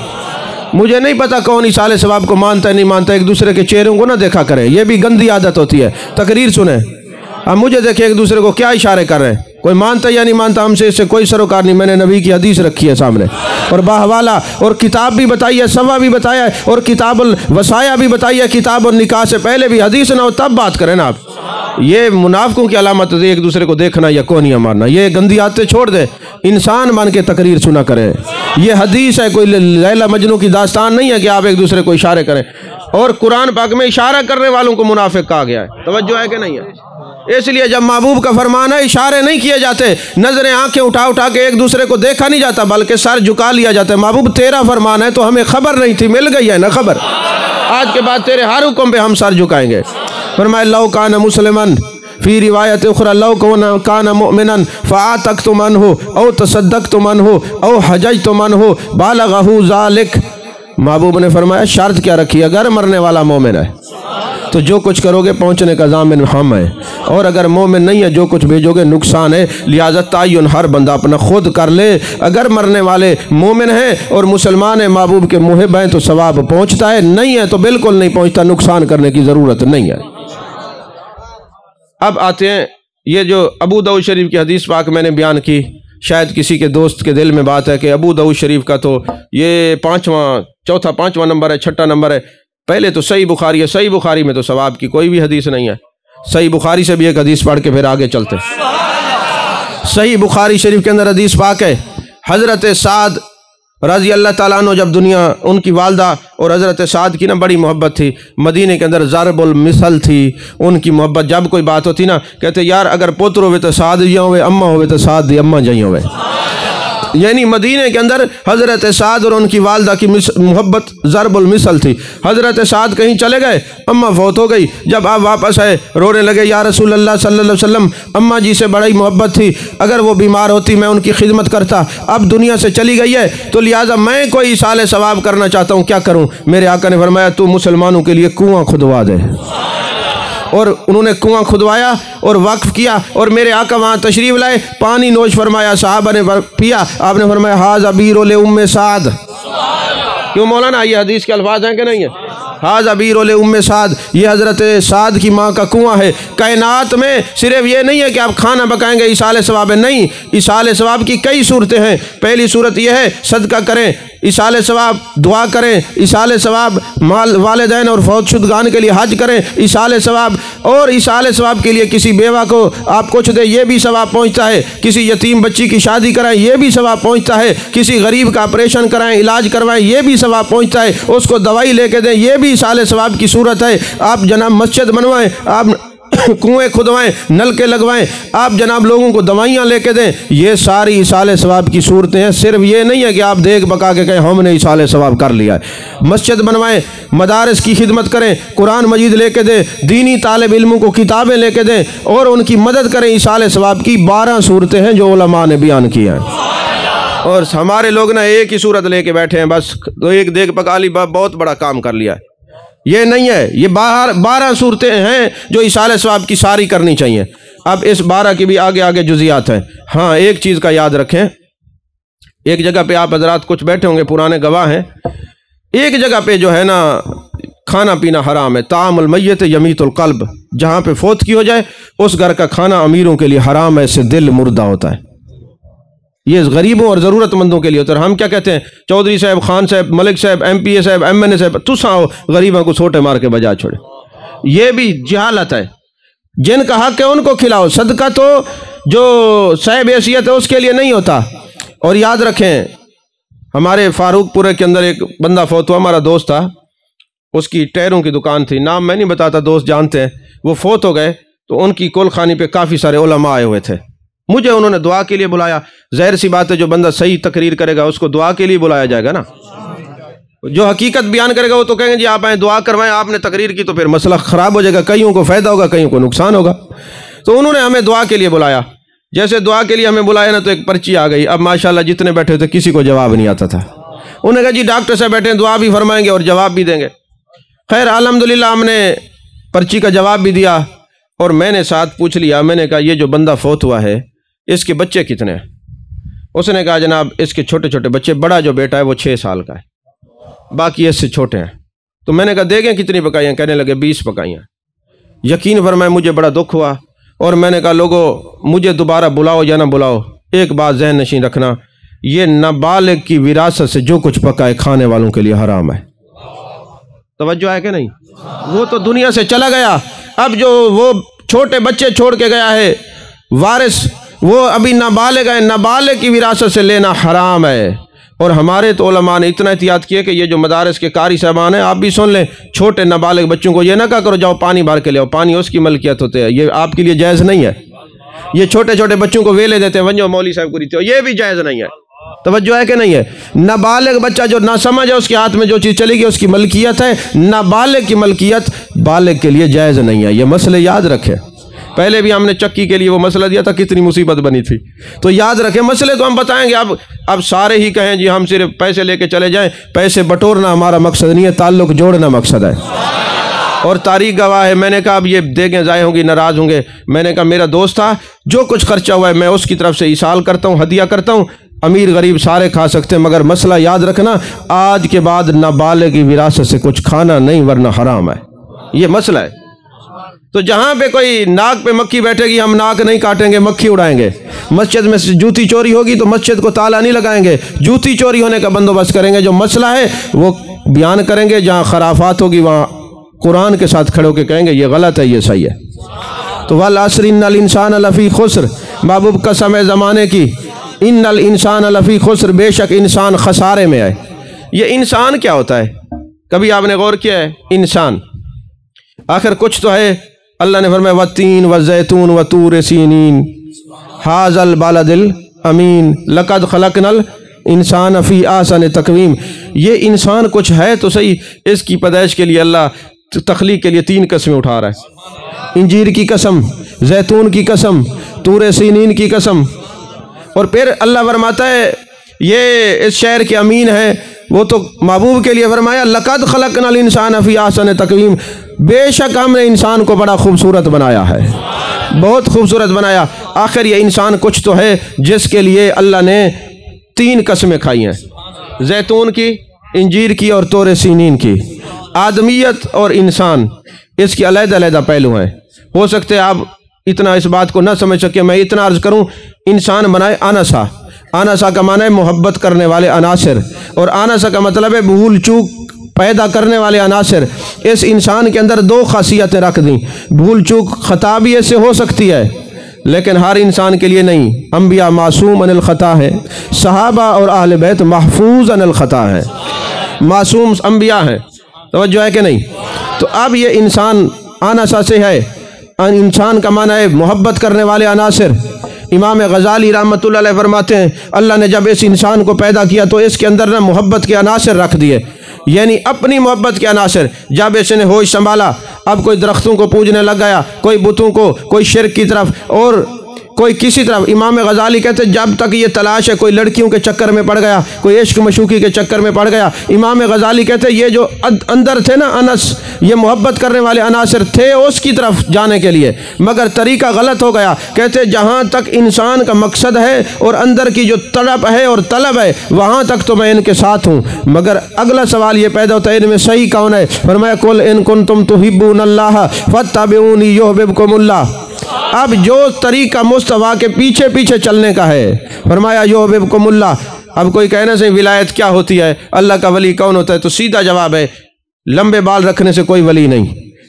مجھے نہیں پتا کون اصالہ ثواب کو مانتا ہے نہیں مانتا، ایک دوسرے کے چہروں کو نہ دیکھا کریں، یہ بھی گندی عادت ہوتی ہے۔ تقریر سنیں، اب مجھے دیکھیں ایک دوسرے کو کیا اشارے کر رہے ہیں، کوئی مانتا یا نہیں مانتا، ہم سے اس سے کوئی سروکار نہیں۔ میں نے نبی کی حدیث رکھی ہے سامنے، اور باحوالہ، اور کتاب بھی بتائی ہے، سوا بھی بتایا ہے، اور کتاب الوصایا بھی بتائی ہے، کتاب النکاح سے پہلے بھی حدیث نہ ہو تب بات کریں نا آپ۔ یہ منافقوں کی علامت ہے ایک دوسرے کو دیکھنا یا کونیاں مارنا، یہ گندی عادتیں چھوڑ دے، انسان بن کے تقریر سنا کرے۔ یہ حدیث ہے، کوئی لیلا مجنوں کی داستان نہیں ہے کہ آپ ایک دوسرے کو اشارے کریں، اور قرآن پاک میں اشارہ کرنے والوں کو منافق کہا گیا ہے۔ توجہ ہے کہ نہیں ہے؟ اس لیے جب محبوب کا فرمان ہے اشارے نہیں کیے جاتے، نظریں آنکھیں اٹھا اٹھا کے ایک دوسرے کو دیکھا نہیں جاتا، بلکہ سر جھکا لیا جاتا ہے۔ محبوب تیرا فرمان ہے تو ہمیں خبر نہیں تھی، مل گئی ہے نا خبر، آج کے بعد تیرے ہر حکم پہ ہم سر جھکائیں گے۔ فرمایا لو کان مسلمن، فی روایت اخری لو کان مؤمنا فاعتقتم عنہ او تصدقتم عنہ او حججتم عنہ بالغہ ذلک۔ محبوب نے فرمایا شرط کیا رکھی؟ اگر مرنے والا مومن ہے تو جو کچھ کرو گے پہنچنے کا ضامن ہم ہے، اور اگر مومن نہیں ہے جو کچھ بھیجو گے نقصان ہے، لہذا تعین ہر بندہ اپنا خود کر لے۔ اگر مرنے والے مومن ہیں اور مسلمان ہیں، محبوب کے محب ہیں تو ثواب پہنچتا ہے، نہیں ہے تو بالکل نہیں پہنچتا، نقصان کرنے کی ضرورت نہیں ہے۔ اب آتے ہیں یہ جو ابو داؤد شریف کی حدیث پاک میں نے بیان کی، شاید کسی کے دوست کے دل میں بات ہے کہ ابو داؤد شریف کا تو یہ پانچواں نمبر ہے، چھٹا نمبر ہے۔ پہلے تو صحیح بخاری ہے، صحیح بخاری میں تو ثواب کی کوئی بھی حدیث نہیں ہے۔ صحیح بخاری سے بھی ایک حدیث پڑھ کے پھر آگے چلتے۔ صحیح بخاری شریف کے اندر حدیث پاک ہے، حضرت سعد رضی اللہ تعالیٰ عنہ جب دنیا، ان کی والدہ اور حضرت سعد کی نا بڑی محبت تھی، مدینے کے اندر ضرب المثل تھی ان کی محبت۔ جب کوئی بات ہوتی نا کہتے یار اگر پوتر ہوئے تو سعد جی ہوئے، اماں ہوئے تو سعد دی اماں جی ہوئے، یعنی مدینے کے اندر حضرت سعد اور ان کی والدہ کی محبت ضرب المثل تھی۔ حضرت سعد کہیں چلے گئے، اماں فوت ہو گئی، جب آپ واپس آئے رونے لگے، یا رسول اللہ صلی اللہ علیہ وسلم اماں جی سے بڑی محبت تھی، اگر وہ بیمار ہوتی میں ان کی خدمت کرتا، اب دنیا سے چلی گئی ہے تو لہٰذا میں کوئی ایصال ثواب کرنا چاہتا ہوں، کیا کروں؟ میرے آقا نے فرمایا تو مسلمانوں کے لیے کنواں کھدوا دے، اور انہوں نے کنواں کھدوایا اور وقف کیا، اور میرے آقا وہاں تشریف لائے، پانی نوش فرمایا، صحابہ نے پیا، آپ نے فرمایا ھذا بیر لأم سعد۔ کیوں مولانا یہ حدیث کے الفاظ ہیں کہ نہیں ہے؟ ھذا بیر لأم سعد، یہ حضرت سعد کی ماں کا کنواں ہے۔ کائنات میں صرف یہ نہیں ہے کہ آپ کھانا پکائیں گے ایصال ثواب ہے، نہیں، ایصال ثواب کی کئی صورتیں ہیں۔ پہلی صورت یہ ہے صدقہ کریں، ایصال ثواب، دعا کریں، ایصال ثواب، والدین اور فوت شدگان کے لیے حج کریں، ایصال ثواب، اور ایصال ثواب کے لیے کسی بیوہ کو آپ کچھ دیں، یہ بھی ثواب پہنچتا ہے، کسی یتیم بچی کی شادی کرائیں، یہ بھی ثواب پہنچتا ہے، کسی غریب کا آپریشن کرائیں، علاج کروائیں، یہ بھی ثواب پہنچتا ہے، اس کو دوائی لے کے دیں، یہ بھی ایصال ثواب کی صورت ہے۔ آپ جناب مسجد بنوائیں، آپ کنویں کھدوائیں، نلکے لگوائیں، آپ جناب لوگوں کو دوائیاں لے کے دیں، یہ ساری ایصال ثواب کی صورتیں ہیں۔ صرف یہ نہیں ہے کہ آپ دیکھ بکا کے کہیں ہم نے ایصال ثواب کر لیا ہے۔ مسجد بنوائیں، مدارس کی خدمت کریں، قرآن مجید لے کے دیں، دینی طالب علموں کو کتابیں لے کے دیں اور ان کی مدد کریں، ایصال ثواب کی 12 صورتیں ہیں جو علماء نے بیان کی ہیں۔ اور ہمارے لوگ نا ایک ہی صورت لے کے بیٹھے ہیں، بس تو ایک دیکھ پکا لی بہت بڑا کام کر لیا ہے، یہ نہیں ہے، یہ 12 صورتیں ہیں جو ایصال ثواب کی ساری کرنی چاہیے۔ اب اس 12 کی بھی آگے جزیات ہیں۔ ہاں ایک چیز کا یاد رکھیں، ایک جگہ پہ آپ حضرات کچھ بیٹھے ہوں گے، پرانے گواہ ہیں، ایک جگہ پہ جو ہے نا کھانا پینا حرام ہے، طعام المیت یمیت القلب، جہاں پہ فوت کی ہو جائے اس گھر کا کھانا امیروں کے لیے حرام ہے، اس سے دل مردہ ہوتا ہے، یہ غریبوں اور ضرورت مندوں کے لیے ہوتا ہے۔ ہم کیا کہتے ہیں، چودھری صاحب، خان صاحب، ملک صاحب، ایم پی اے صاحب، ایم این اے صاحب، تُس آؤ غریبوں کو چھوٹے مار کے بجا چھوڑے، یہ بھی جہالت ہے۔ جن کا حق ہے ان کو کھلاؤ، صدقہ تو جو صاحب حیثیت ہے اس کے لیے نہیں ہوتا۔ اور یاد رکھیں، ہمارے فاروق پورے کے اندر ایک بندہ فوت ہوا، ہمارا دوست تھا، اس کی ٹائروں کی دکان تھی، نام میں نہیں بتاتا، دوست جانتے ہیں۔ وہ فوت ہو گئے تو ان کی کول خانی پہ کافی سارے علماء آئے ہوئے تھے، مجھے انہوں نے دعا کے لیے بلایا۔ ظاہر سی بات ہے جو بندہ صحیح تقریر کرے گا اس کو دعا کے لیے بلایا جائے گا نا، جو حقیقت بیان کرے گا وہ تو کہیں گے جی آپ آئیں دعا کروائیں، آپ نے تقریر کی تو پھر مسئلہ خراب ہو جائے گا، کئیوں کو فائدہ ہوگا کئیوں کو نقصان ہوگا۔ تو انہوں نے ہمیں دعا کے لیے بلایا، جیسے دعا کے لیے ہمیں بلایا نا تو ایک پرچی آ گئی۔ اب ماشاءاللہ جتنے بیٹھے تھے کسی کو جواب نہیں آتا تھا۔ انہوں نے کہا جی ڈاکٹر صاحب بیٹھے ہیں، دعا بھی فرمائیں گے اور جواب بھی دیں گے۔ خیر الحمدللہ ہم نے پرچی کا جواب بھی دیا، اور میں نے ساتھ پوچھ لیا، میں نے کہا یہ جو بندہ فوت ہوا ہے اس کے بچے کتنے ہیں؟ اس نے کہا جناب اس کے چھوٹے چھوٹے بچے، بڑا جو بیٹا ہے وہ 6 سال کا ہے، باقی اس سے چھوٹے ہیں۔ تو میں نے کہا دیکھیں کتنی پکائی ہیں؟ کہنے لگے 20 پکائی ہیں۔ یقین فرمائے مجھے بڑا دکھ ہوا، اور میں نے کہا لوگوں مجھے دوبارہ بلاؤ یا نہ بلاؤ، ایک بات ذہن نشین رکھنا، یہ نابالغ کی وراثت سے جو کچھ پکائے کھانے والوں کے لیے حرام ہے۔ توجہ ہے کہ نہیں؟ وہ تو دنیا سے چلا گیا، اب جو وہ چھوٹے بچے چھوڑ کے گیا ہے وارث، وہ ابھی نابالغ ہے، نابالغ کی وراثت سے لینا حرام ہے۔ اور ہمارے تو علماء نے اتنا احتیاط کیا کہ یہ جو مدارس کے قاری صاحبان ہیں آپ بھی سن لیں، چھوٹے نابالغ بچوں کو یہ نہ کہا کرو جاؤ پانی بھر کے لے آؤ، پانی اس کی ملکیت ہوتے ہیں، یہ آپ کے لیے جائز نہیں ہے۔ یہ چھوٹے چھوٹے بچوں کو ویلے دیتے ہیں ونجو مولوی صاحب کو دیتے ہو، یہ بھی جائز نہیں ہے۔ توجہ ہے کہ نہیں ہے؟ نابالغ بچہ جو نہ سمجھ ہے اس کے ہاتھ میں جو چیز چلے گی اس کی ملکیت ہے، نابالغ کی ملکیت بالغ کے لیے جائز نہیں ہے۔ یہ مسئلے یاد رکھیں، پہلے بھی ہم نے چکی کے لیے وہ مسئلہ دیا تھا، کتنی مصیبت بنی تھی، تو یاد رکھیں مسئلے تو ہم بتائیں گے۔ اب سارے ہی کہیں جی ہم صرف پیسے لے کے چلے جائیں، پیسے بٹورنا ہمارا مقصد نہیں ہے، تعلق جوڑنا مقصد ہے۔ اور تاریخ گواہ ہے، میں نے کہا اب یہ دیکھیں ضائع ہوں گی، ناراض ہوں گے، میں نے کہا میرا دوست تھا، جو کچھ خرچہ ہوا ہے میں اس کی طرف سے ایصال کرتا ہوں، ہدیہ کرتا ہوں، امیر غریب سارے کھا سکتے ہیں، مگر مسئلہ یاد رکھنا آج کے بعد نابالغ کی وراثت سے کچھ کھانا نہیں ورنہ حرام ہے، یہ مسئلہ ہے۔ تو جہاں پہ کوئی ناک پہ مکھی بیٹھے گی ہم ناک نہیں کاٹیں گے، مکھی اڑائیں گے۔ مسجد میں جوتی چوری ہوگی تو مسجد کو تالا نہیں لگائیں گے، جوتی چوری ہونے کا بندوبست کریں گے، جو مسئلہ ہے وہ بیان کریں گے، جہاں خرافات ہوگی وہاں قرآن کے ساتھ کھڑے ہو کے کہیں گے یہ غلط ہے یہ صحیح ہے۔ تو والعصر ان الانسان لفی خسر، محبوب قسم ہے زمانے کی، ان الانسان لفی خسر، بے شک انسان خسارے میں ہے۔ یہ انسان کیا ہوتا ہے؟ کبھی آپ نے غور کیا ہے؟ انسان آخر کچھ تو ہے۔ اللہ نے فرمایا والتین والزیتون وطور سینین ھذا البلد الامین لقد خلقنا الانسان فی احسن تقویم۔ یہ انسان کچھ ہے تو صحیح، اس کی پیدائش کے لیے اللہ تخلیق کے لیے 3 قسمیں اٹھا رہا ہے، انجیر کی قسم، زیتون کی قسم، طور سینین کی قسم۔ اور پھر اللہ فرماتا ہے یہ اس شہر کے امین ہیں، وہ تو محبوب کے لیے فرمایا لقد خلقنا الانسان فی احسن تقویم، بے شک ہم نے انسان کو بڑا خوبصورت بنایا ہے، بہت خوبصورت بنایا۔ آخر یہ انسان کچھ تو ہے جس کے لیے اللہ نے 3 قسمیں کھائی ہیں، زیتون کی، انجیر کی اور طور سینین کی۔ آدمیت اور انسان اس کی علیحدہ علیحدہ پہلو ہیں۔ ہو سکتے آپ اتنا اس بات کو نہ سمجھ سکے، میں اتنا عرض کروں، انسان بنائے آنسا، آنسا کا معنی ہے محبت کرنے والے عناصر، اور آنسا کا مطلب ہے بھول چوک پیدا کرنے والے عناصر۔ اس انسان کے اندر 2 خاصیتیں رکھ دیں، بھول چوک خطا بھی اس سے ہو سکتی ہے لیکن ہر انسان کے لیے نہیں۔ انبیاء معصوم عن الخطا ہے، صحابہ اور اہل بیت محفوظ عن الخطا ہے، معصوم انبیاء ہیں۔ توجہ ہے کہ نہیں؟ تو اب یہ انسان آنسا سے ہے، انسان کا معنی ہے محبت کرنے والے عناصر۔ امام غزالی رحمۃ اللہ علیہ فرماتے ہیں اللہ نے جب اس انسان کو پیدا کیا تو اس کے اندر نہ محبت کے عناصر رکھ دیے، یعنی اپنی محبت کے عناصر۔ جب اس نے ہوش سنبھالا، اب کوئی درختوں کو پوجنے لگ گیا، کوئی بتوں کو، کوئی شرک کی طرف اور کوئی کسی طرف۔ امام غزالی کہتے ہیں جب تک یہ تلاش ہے، کوئی لڑکیوں کے چکر میں پڑ گیا، کوئی عشق مشوقی کے چکر میں پڑ گیا۔ امام غزالی کہتے ہیں یہ جو اندر تھے نا انس، یہ محبت کرنے والے عناصر تھے اس کی طرف جانے کے لیے، مگر طریقہ غلط ہو گیا۔ کہتے ہیں جہاں تک انسان کا مقصد ہے اور اندر کی جو تڑپ ہے اور طلب ہے وہاں تک تو میں ان کے ساتھ ہوں، مگر اگلا سوال یہ پیدا ہوتا ہے ان میں صحیح کون ہے؟ فرمایا قل ان کنتم تحبون اللہ فاتبعونی یحببکم اللہ۔ اب جو طریقہ مصطفیٰ کے پیچھے پیچھے چلنے کا ہے، فرمایا یحببکم اللہ۔ اب کوئی کہنا سے ولایت کیا ہوتی ہے، اللہ کا ولی کون ہوتا ہے، تو سیدھا جواب ہے لمبے بال رکھنے سے کوئی ولی نہیں،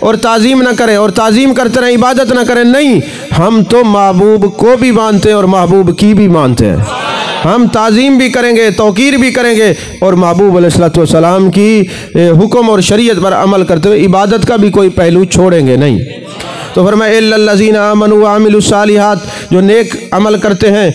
اور تعظیم نہ کریں، اور تعظیم کرتے رہیں عبادت نہ کریں، نہیں، ہم تو محبوب کو بھی مانتے ہیں اور محبوب کی بھی مانتے ہیں۔ ہم تعظیم بھی کریں گے، توقیر بھی کریں گے، اور محبوب علیہ السلام کی حکم اور شریعت پر عمل کرتے ہوئے عبادت کا بھی کوئی پہلو چھوڑیں گے نہیں۔ تو فرمایا الا الذین آمنوا وعملوا الصالحات، جو نیک عمل کرتے ہیں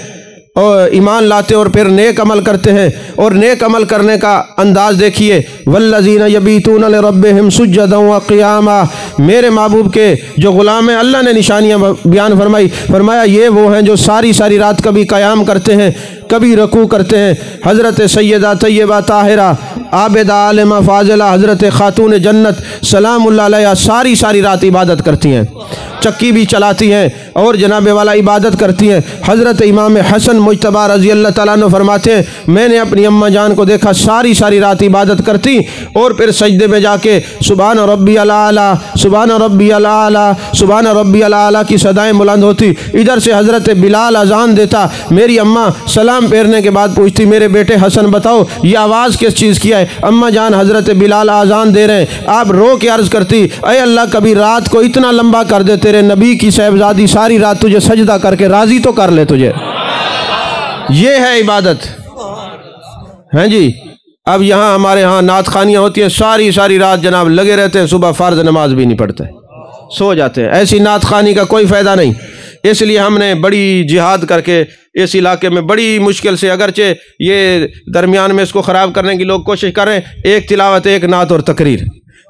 اور ایمان لاتے اور پھر نیک عمل کرتے ہیں، اور نیک عمل کرنے کا انداز دیکھیے، والذین یبیتون لربہم سجدا وقیاما، میرے محبوب کے جو غلام ہیں اللہ نے نشانیاں بیان فرمائی، فرمایا یہ وہ ہیں جو ساری ساری رات کبھی قیام کرتے ہیں، کبھی رکوع کرتے ہیں۔ حضرت سیدہ طیبہ طاہرہ عابدہ عالمہ فاضلہ حضرت خاتون جنت سلام اللہ علیہ ساری ساری رات عبادت کرتی ہیں، چکی بھی چلاتی ہیں اور جناب والا عبادت کرتی ہیں۔ حضرت امام حسن مجتبی رضی اللہ تعالیٰ عنہ فرماتے ہیں میں نے اپنی اماں جان کو دیکھا ساری ساری رات عبادت کرتی اور پھر سجدے میں جا کے سبحان ربی الاعلیٰ، سبحان ربی الاعلیٰ، سبحان ربی الاعلیٰ کی صدائیں بلند ہوتی۔ ادھر سے حضرت بلال اذان دیتا، میری اماں سلام پھیرنے کے بعد پوچھتی میرے بیٹے حسن بتاؤ یہ آواز کس چیز کی ہے؟ اماں جان حضرت بلال اذان دے رہے ہیں، آپ رو کے عرض کرتی اے اللہ کبھی رات کو اتنا لمبا کر دے، تیرے نبی کی صاحبزادی ساری رات تجھے سجدہ کر کے راضی تو کر لے تجھے۔ یہ ہے عبادت، ہیں جی۔ اب یہاں ہمارے ہاں نعت خوانیاں ہوتی ہیں، ساری ساری رات جناب لگے رہتے ہیں، صبح فرض نماز بھی نہیں پڑھتے، سو جاتے ہیں۔ ایسی نعت خوانی کا کوئی فائدہ نہیں۔ اس لیے ہم نے بڑی جہاد کر کے اس علاقے میں بڑی مشکل سے، اگرچہ یہ درمیان میں اس کو خراب کرنے کی لوگ کوشش کر رہے ہیں، ایک تلاوت، ایک نعت اور تقریر،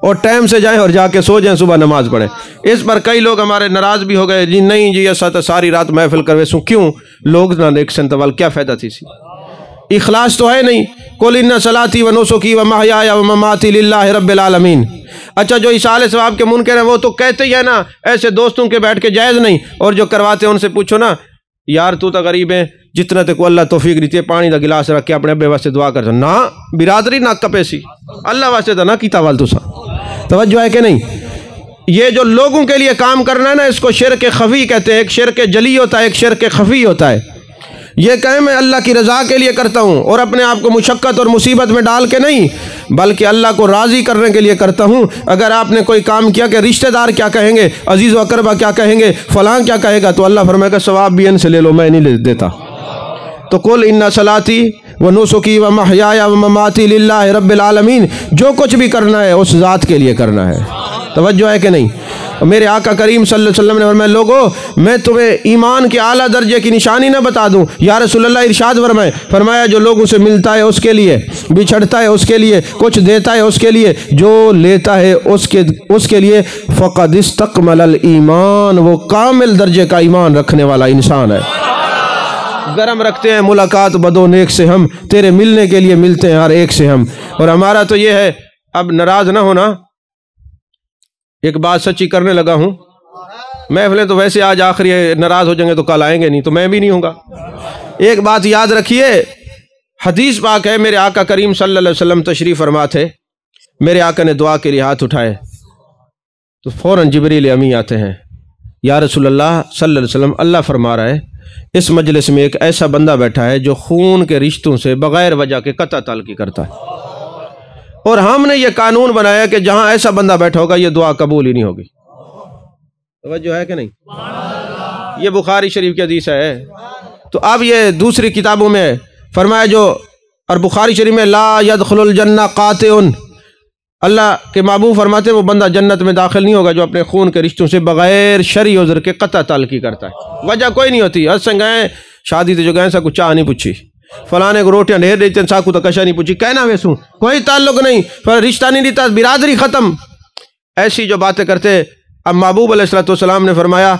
اور ٹائم سے جائیں اور جا کے سو جائیں، صبح نماز پڑھیں۔ اس پر کئی لوگ ہمارے ناراض بھی ہو گئے، جی نہیں جی ایسا تو ساری رات محفل کروے سوں، کیوں لوگ نہ دیکھ سنتوال کیا فائدہ تھی سی، اخلاص تو ہے نہیں۔ قل ان صلاتی و نسکی و محیای و مماتی للہ رب العالمین۔ اچھا جو اشاعہ ثواب کے منکر ہیں وہ تو کہتے ہی ہیں نا ایسے دوستوں کے بیٹھ کے جائز نہیں، اور جو کرواتے ہیں ان سے پوچھو نا یار تو غریب ہے جتنا تے کو اللہ توفیق دیتی ہے پانی دا گلاس رکھ کے اپنے ابے واسطے دعا کر نہ برادری نہ کپے سی اللہ واسطے دا نہ کیتا وال تو سا توجہ ہے کہ نہیں۔ یہ جو لوگوں کے لیے کام کرنا ہے نا اس کو شرک خفی کہتے ہیں، ایک شرک جلی ہوتا ہے ایک شرک خفی ہوتا ہے۔ یہ کہیں میں اللہ کی رضا کے لیے کرتا ہوں اور اپنے آپ کو مشقت اور مصیبت میں ڈال کے نہیں، بلکہ اللہ کو راضی کرنے کے لیے کرتا ہوں۔ اگر آپ نے کوئی کام کیا کہ رشتہ دار کیا کہیں گے، عزیز و اقربا کیا کہیں گے، فلاں کیا کہے گا، تو اللہ فرمائے گا ثواب بھی ان سے لے لو، میں نہیں دیتا۔ تو قل ان صلاتی و نسکی و محیای و مماتی للہ رب العالمین، جو کچھ بھی کرنا ہے اس ذات کے لیے کرنا ہے۔ توجہ ہے کہ نہیں۔ میرے آقا کریم صلی اللہ علیہ وسلم نے فرمایا لوگو میں تمہیں ایمان کے اعلیٰ درجے کی نشانی نہ بتا دوں؟ یا رسول اللہ ارشاد فرمایا جو لوگوں سے ملتا ہے اس کے لیے، بچھڑتا ہے اس کے لیے، کچھ دیتا ہے اس کے لیے، جو لیتا ہے اس کے لیے فقد استکمل الایمان، وہ کامل درجے کا ایمان رکھنے والا انسان ہے۔ گرم رکھتے ہیں ملاقات بدو نیک سے ہم، تیرے ملنے کے لیے ملتے ہیں ہر ایک سے ہم۔ اور ہمارا تو یہ ہے، اب ناراض نہ ہونا، ایک بات سچی کرنے لگا ہوں، محفلیں تو ویسے آج آخری ناراض ہو جائیں گے تو کل آئیں گے نہیں، تو میں بھی نہیں ہوں گا۔ ایک بات یاد رکھیے، حدیث پاک ہے، میرے آقا کریم صلی اللہ علیہ وسلم تشریف فرما تھے، میرے آقا نے دعا کے لیے ہاتھ اٹھائے تو فوراً جبریل امی آتے ہیں، یا رسول اللہ صلی اللہ علیہ وسلم اللہ فرما رہا ہے اس مجلس میں ایک ایسا بندہ بیٹھا ہے جو خون کے رشتوں سے بغیر وجہ کے قطع تعلقی کرتا ہے، اور ہم نے یہ قانون بنایا کہ جہاں ایسا بندہ بیٹھا ہوگا یہ دعا قبول ہی نہیں ہوگی۔ توجہ ہے کہ نہیں؟ یہ بخاری شریف کی حدیث ہے۔ تو اب یہ دوسری کتابوں میں فرمایا جو، اور بخاری شریف میں لا يدخل الجنہ قاطع، اللہ کے محبوب فرماتے ہیں وہ بندہ جنت میں داخل نہیں ہوگا جو اپنے خون کے رشتوں سے بغیر شرعی عذر کے قطع تعلقی کرتا ہے، وجہ کوئی نہیں ہوتی۔ حسن گئے شادی تے جو گئے سا کچھ چاہ نہیں پوچھی، فلانے کو روٹیاں ڈھیر دیتے ہیں ساکو تو کشا نہیں پوچھی، کہنا ویسوں کوئی تعلق نہیں، رشتہ نہیں دیتا، برادری ختم، ایسی جو باتیں کرتے۔ اب محبوب علیہ السلام نے فرمایا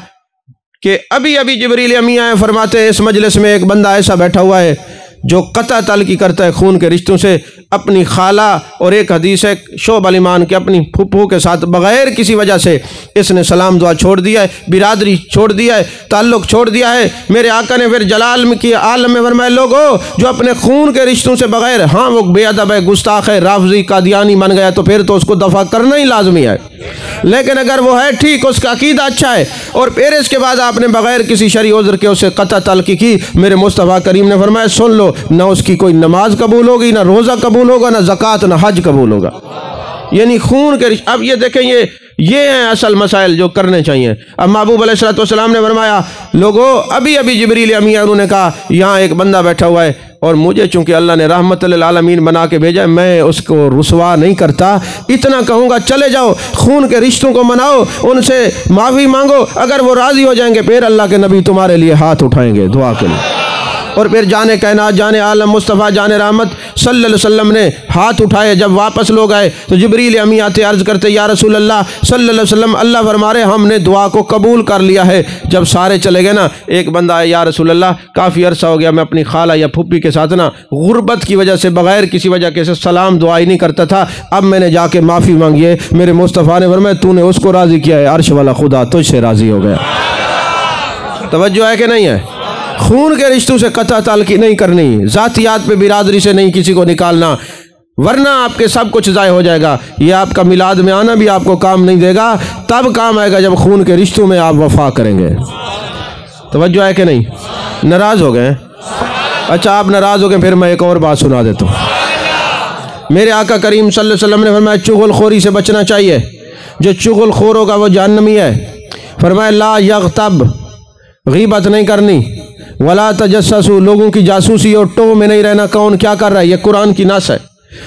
کہ ابھی ابھی جبریل امی آئے، فرماتے ہیں اس مجلس میں ایک بندہ ایسا بیٹھا ہوا ہے جو قطع تعلقی کرتا ہے خون کے رشتوں سے، اپنی خالہ اور ایک حدیث ہے شعب الایمان کے اپنی پھپھو کے ساتھ بغیر کسی وجہ سے اس نے سلام دعا چھوڑ دیا ہے، برادری چھوڑ دیا ہے، تعلق چھوڑ دیا ہے۔ میرے آقا نے پھر جلال کی عالم میں فرمایا لوگو جو اپنے خون کے رشتوں سے بغیر، ہاں وہ بے ادب ہے، گستاخ ہے، رافضی قادیانی بن گیا تو پھر تو اس کو دفع کرنا ہی لازمی ہے، لیکن اگر وہ ہے ٹھیک، اس کا عقیدہ اچھا ہے، اور پھر اس کے بعد آپ نے بغیر کسی شرعی عذر کے اسے قطع تعلقی کی، میرے مصطفیٰ کریم نے فرمایا سن لو، نہ اس کی کوئی نماز قبول ہوگی، نہ روزہ قبول ہوگا، نہ زکوٰۃ، نہ حج قبول ہوگا۔ یعنی خون کے رشتے. اب یہ دیکھیں یہ ہیں اصل مسائل جو کرنے چاہیے. اب محبوب علیہ الصلوۃ والسلام نے فرمایا لوگوں ابھی جبریل امی انہوں نے کہا یہاں ایک بندہ بیٹھا ہوا ہے اور مجھے چونکہ اللہ نے رحمت للعالمین بنا کے بھیجا ہے میں اس کو رسوا نہیں کرتا، اتنا کہوں گا چلے جاؤ خون کے رشتوں کو مناؤ، ان سے معافی مانگو، اگر وہ راضی ہو جائیں گے پھر اللہ کے نبی تمہارے لیے ہاتھ اٹھائیں گے دعا کے لیے. اور پھر جان کائنات جان عالم مصطفیٰ جان رحمت صلی اللہ علیہ وسلم نے ہاتھ اٹھائے. جب واپس لوگ آئے تو جبریل امی آتے عرض کرتے یا رسول اللہ صلی اللہ علیہ وسلم اللہ فرما رہے ہم نے دعا کو قبول کر لیا ہے. جب سارے چلے گئے نا ایک بندہ آئے یا رسول اللہ کافی عرصہ ہو گیا میں اپنی خالہ یا پھپھی کے ساتھ نا غربت کی وجہ سے بغیر کسی وجہ کے سلام دعا ہی نہیں کرتا تھا، اب میں نے جا کے معافی مانگی ہے. میرے مصطفیٰ نے فرمایا تو نے اس کو راضی کیا ہے، عرش والا خدا تجھ سے راضی ہو گیا. توجہ ہے کہ نہیں ہے؟ خون کے رشتوں سے قطع تعلقی نہیں کرنی، ذاتیات پہ برادری سے نہیں کسی کو نکالنا، ورنہ آپ کے سب کچھ ضائع ہو جائے گا. یہ آپ کا میلاد میں آنا بھی آپ کو کام نہیں دے گا، تب کام آئے گا جب خون کے رشتوں میں آپ وفا کریں گے. توجہ ہے کہ نہیں؟ ناراض ہو گئے؟ اچھا آپ ناراض ہو گئے پھر میں ایک اور بات سنا دیتا ہوں. میرے آقا کریم صلی اللہ علیہ وسلم نے فرمایا چغل خوری سے بچنا چاہیے، جو چغل خور ہوگا وہ جہنمی ہے. فرمایا لا یغتب، غیبت نہیں کرنی، ولا تجسسوا، لوگوں کی جاسوسی اور ٹو میں نہیں رہنا کون کیا کر رہا ہے، یہ قرآن کی نص ہے،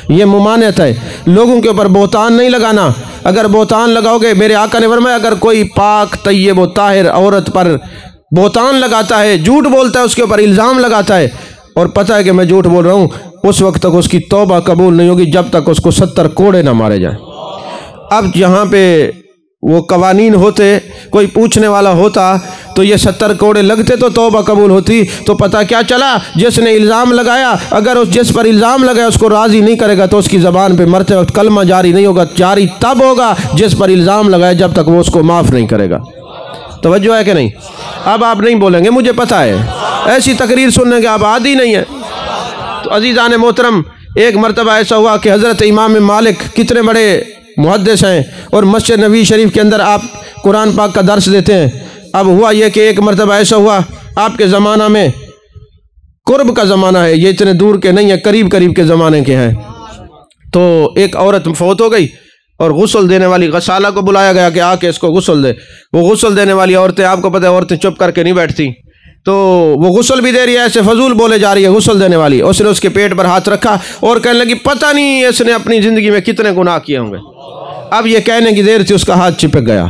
یہ ممانعت ہے. لوگوں کے اوپر بہتان نہیں لگانا، اگر بہتان لگاؤ گے میرے آقا نے فرمایا اگر کوئی پاک طیب و طاہر عورت پر بہتان لگاتا ہے، جھوٹ بولتا ہے، اس کے اوپر الزام لگاتا ہے اور پتہ ہے کہ میں جھوٹ بول رہا ہوں، اس وقت تک اس کی توبہ قبول نہیں ہوگی جب تک اس کو 70 کوڑے نہ مارے جائیں. اب جہاں پہ وہ قوانین ہوتے کوئی پوچھنے والا ہوتا تو یہ 70 کوڑے لگتے تو توبہ قبول ہوتی. تو پتہ کیا چلا جس نے الزام لگایا اگر اس جس پر الزام لگایا اس کو راضی نہیں کرے گا تو اس کی زبان پہ مرتے وقت کلمہ جاری نہیں ہوگا، جاری تب ہوگا جس پر الزام لگایا جب تک وہ اس کو معاف نہیں کرے گا. توجہ ہے کہ نہیں؟ اب آپ نہیں بولیں گے مجھے پتہ ہے، ایسی تقریر سننے کے آپ عادی نہیں ہیں. تو عزیزان محترم ایک مرتبہ ایسا ہوا کہ حضرت امام مالک کتنے بڑے محدث ہیں اور مسجد نبی شریف کے اندر آپ قرآن پاک کا درس دیتے ہیں. اب ہوا یہ کہ ایک مرتبہ ایسا ہوا آپ کے زمانہ میں قرب کا زمانہ ہے، یہ اتنے دور کے نہیں ہے، قریب کے زمانے کے ہیں. تو ایک عورت فوت ہو گئی اور غسل دینے والی غسالہ کو بلایا گیا کہ آ کے اس کو غسل دے. وہ غسل دینے والی عورتیں آپ کو پتہ ہے عورتیں چپ کر کے نہیں بیٹھتی، تو وہ غسل بھی دے رہی ہے، ایسے فضول بولے جا رہی ہے غسل دینے والی. اس نے اس کے پیٹ پر ہاتھ رکھا اور کہنے لگی پتہ نہیں اس نے اپنی زندگی میں کتنے گناہ کیے ہوں گے. اب یہ کہنے کی دیر تھی اس کا ہاتھ چپک گیا.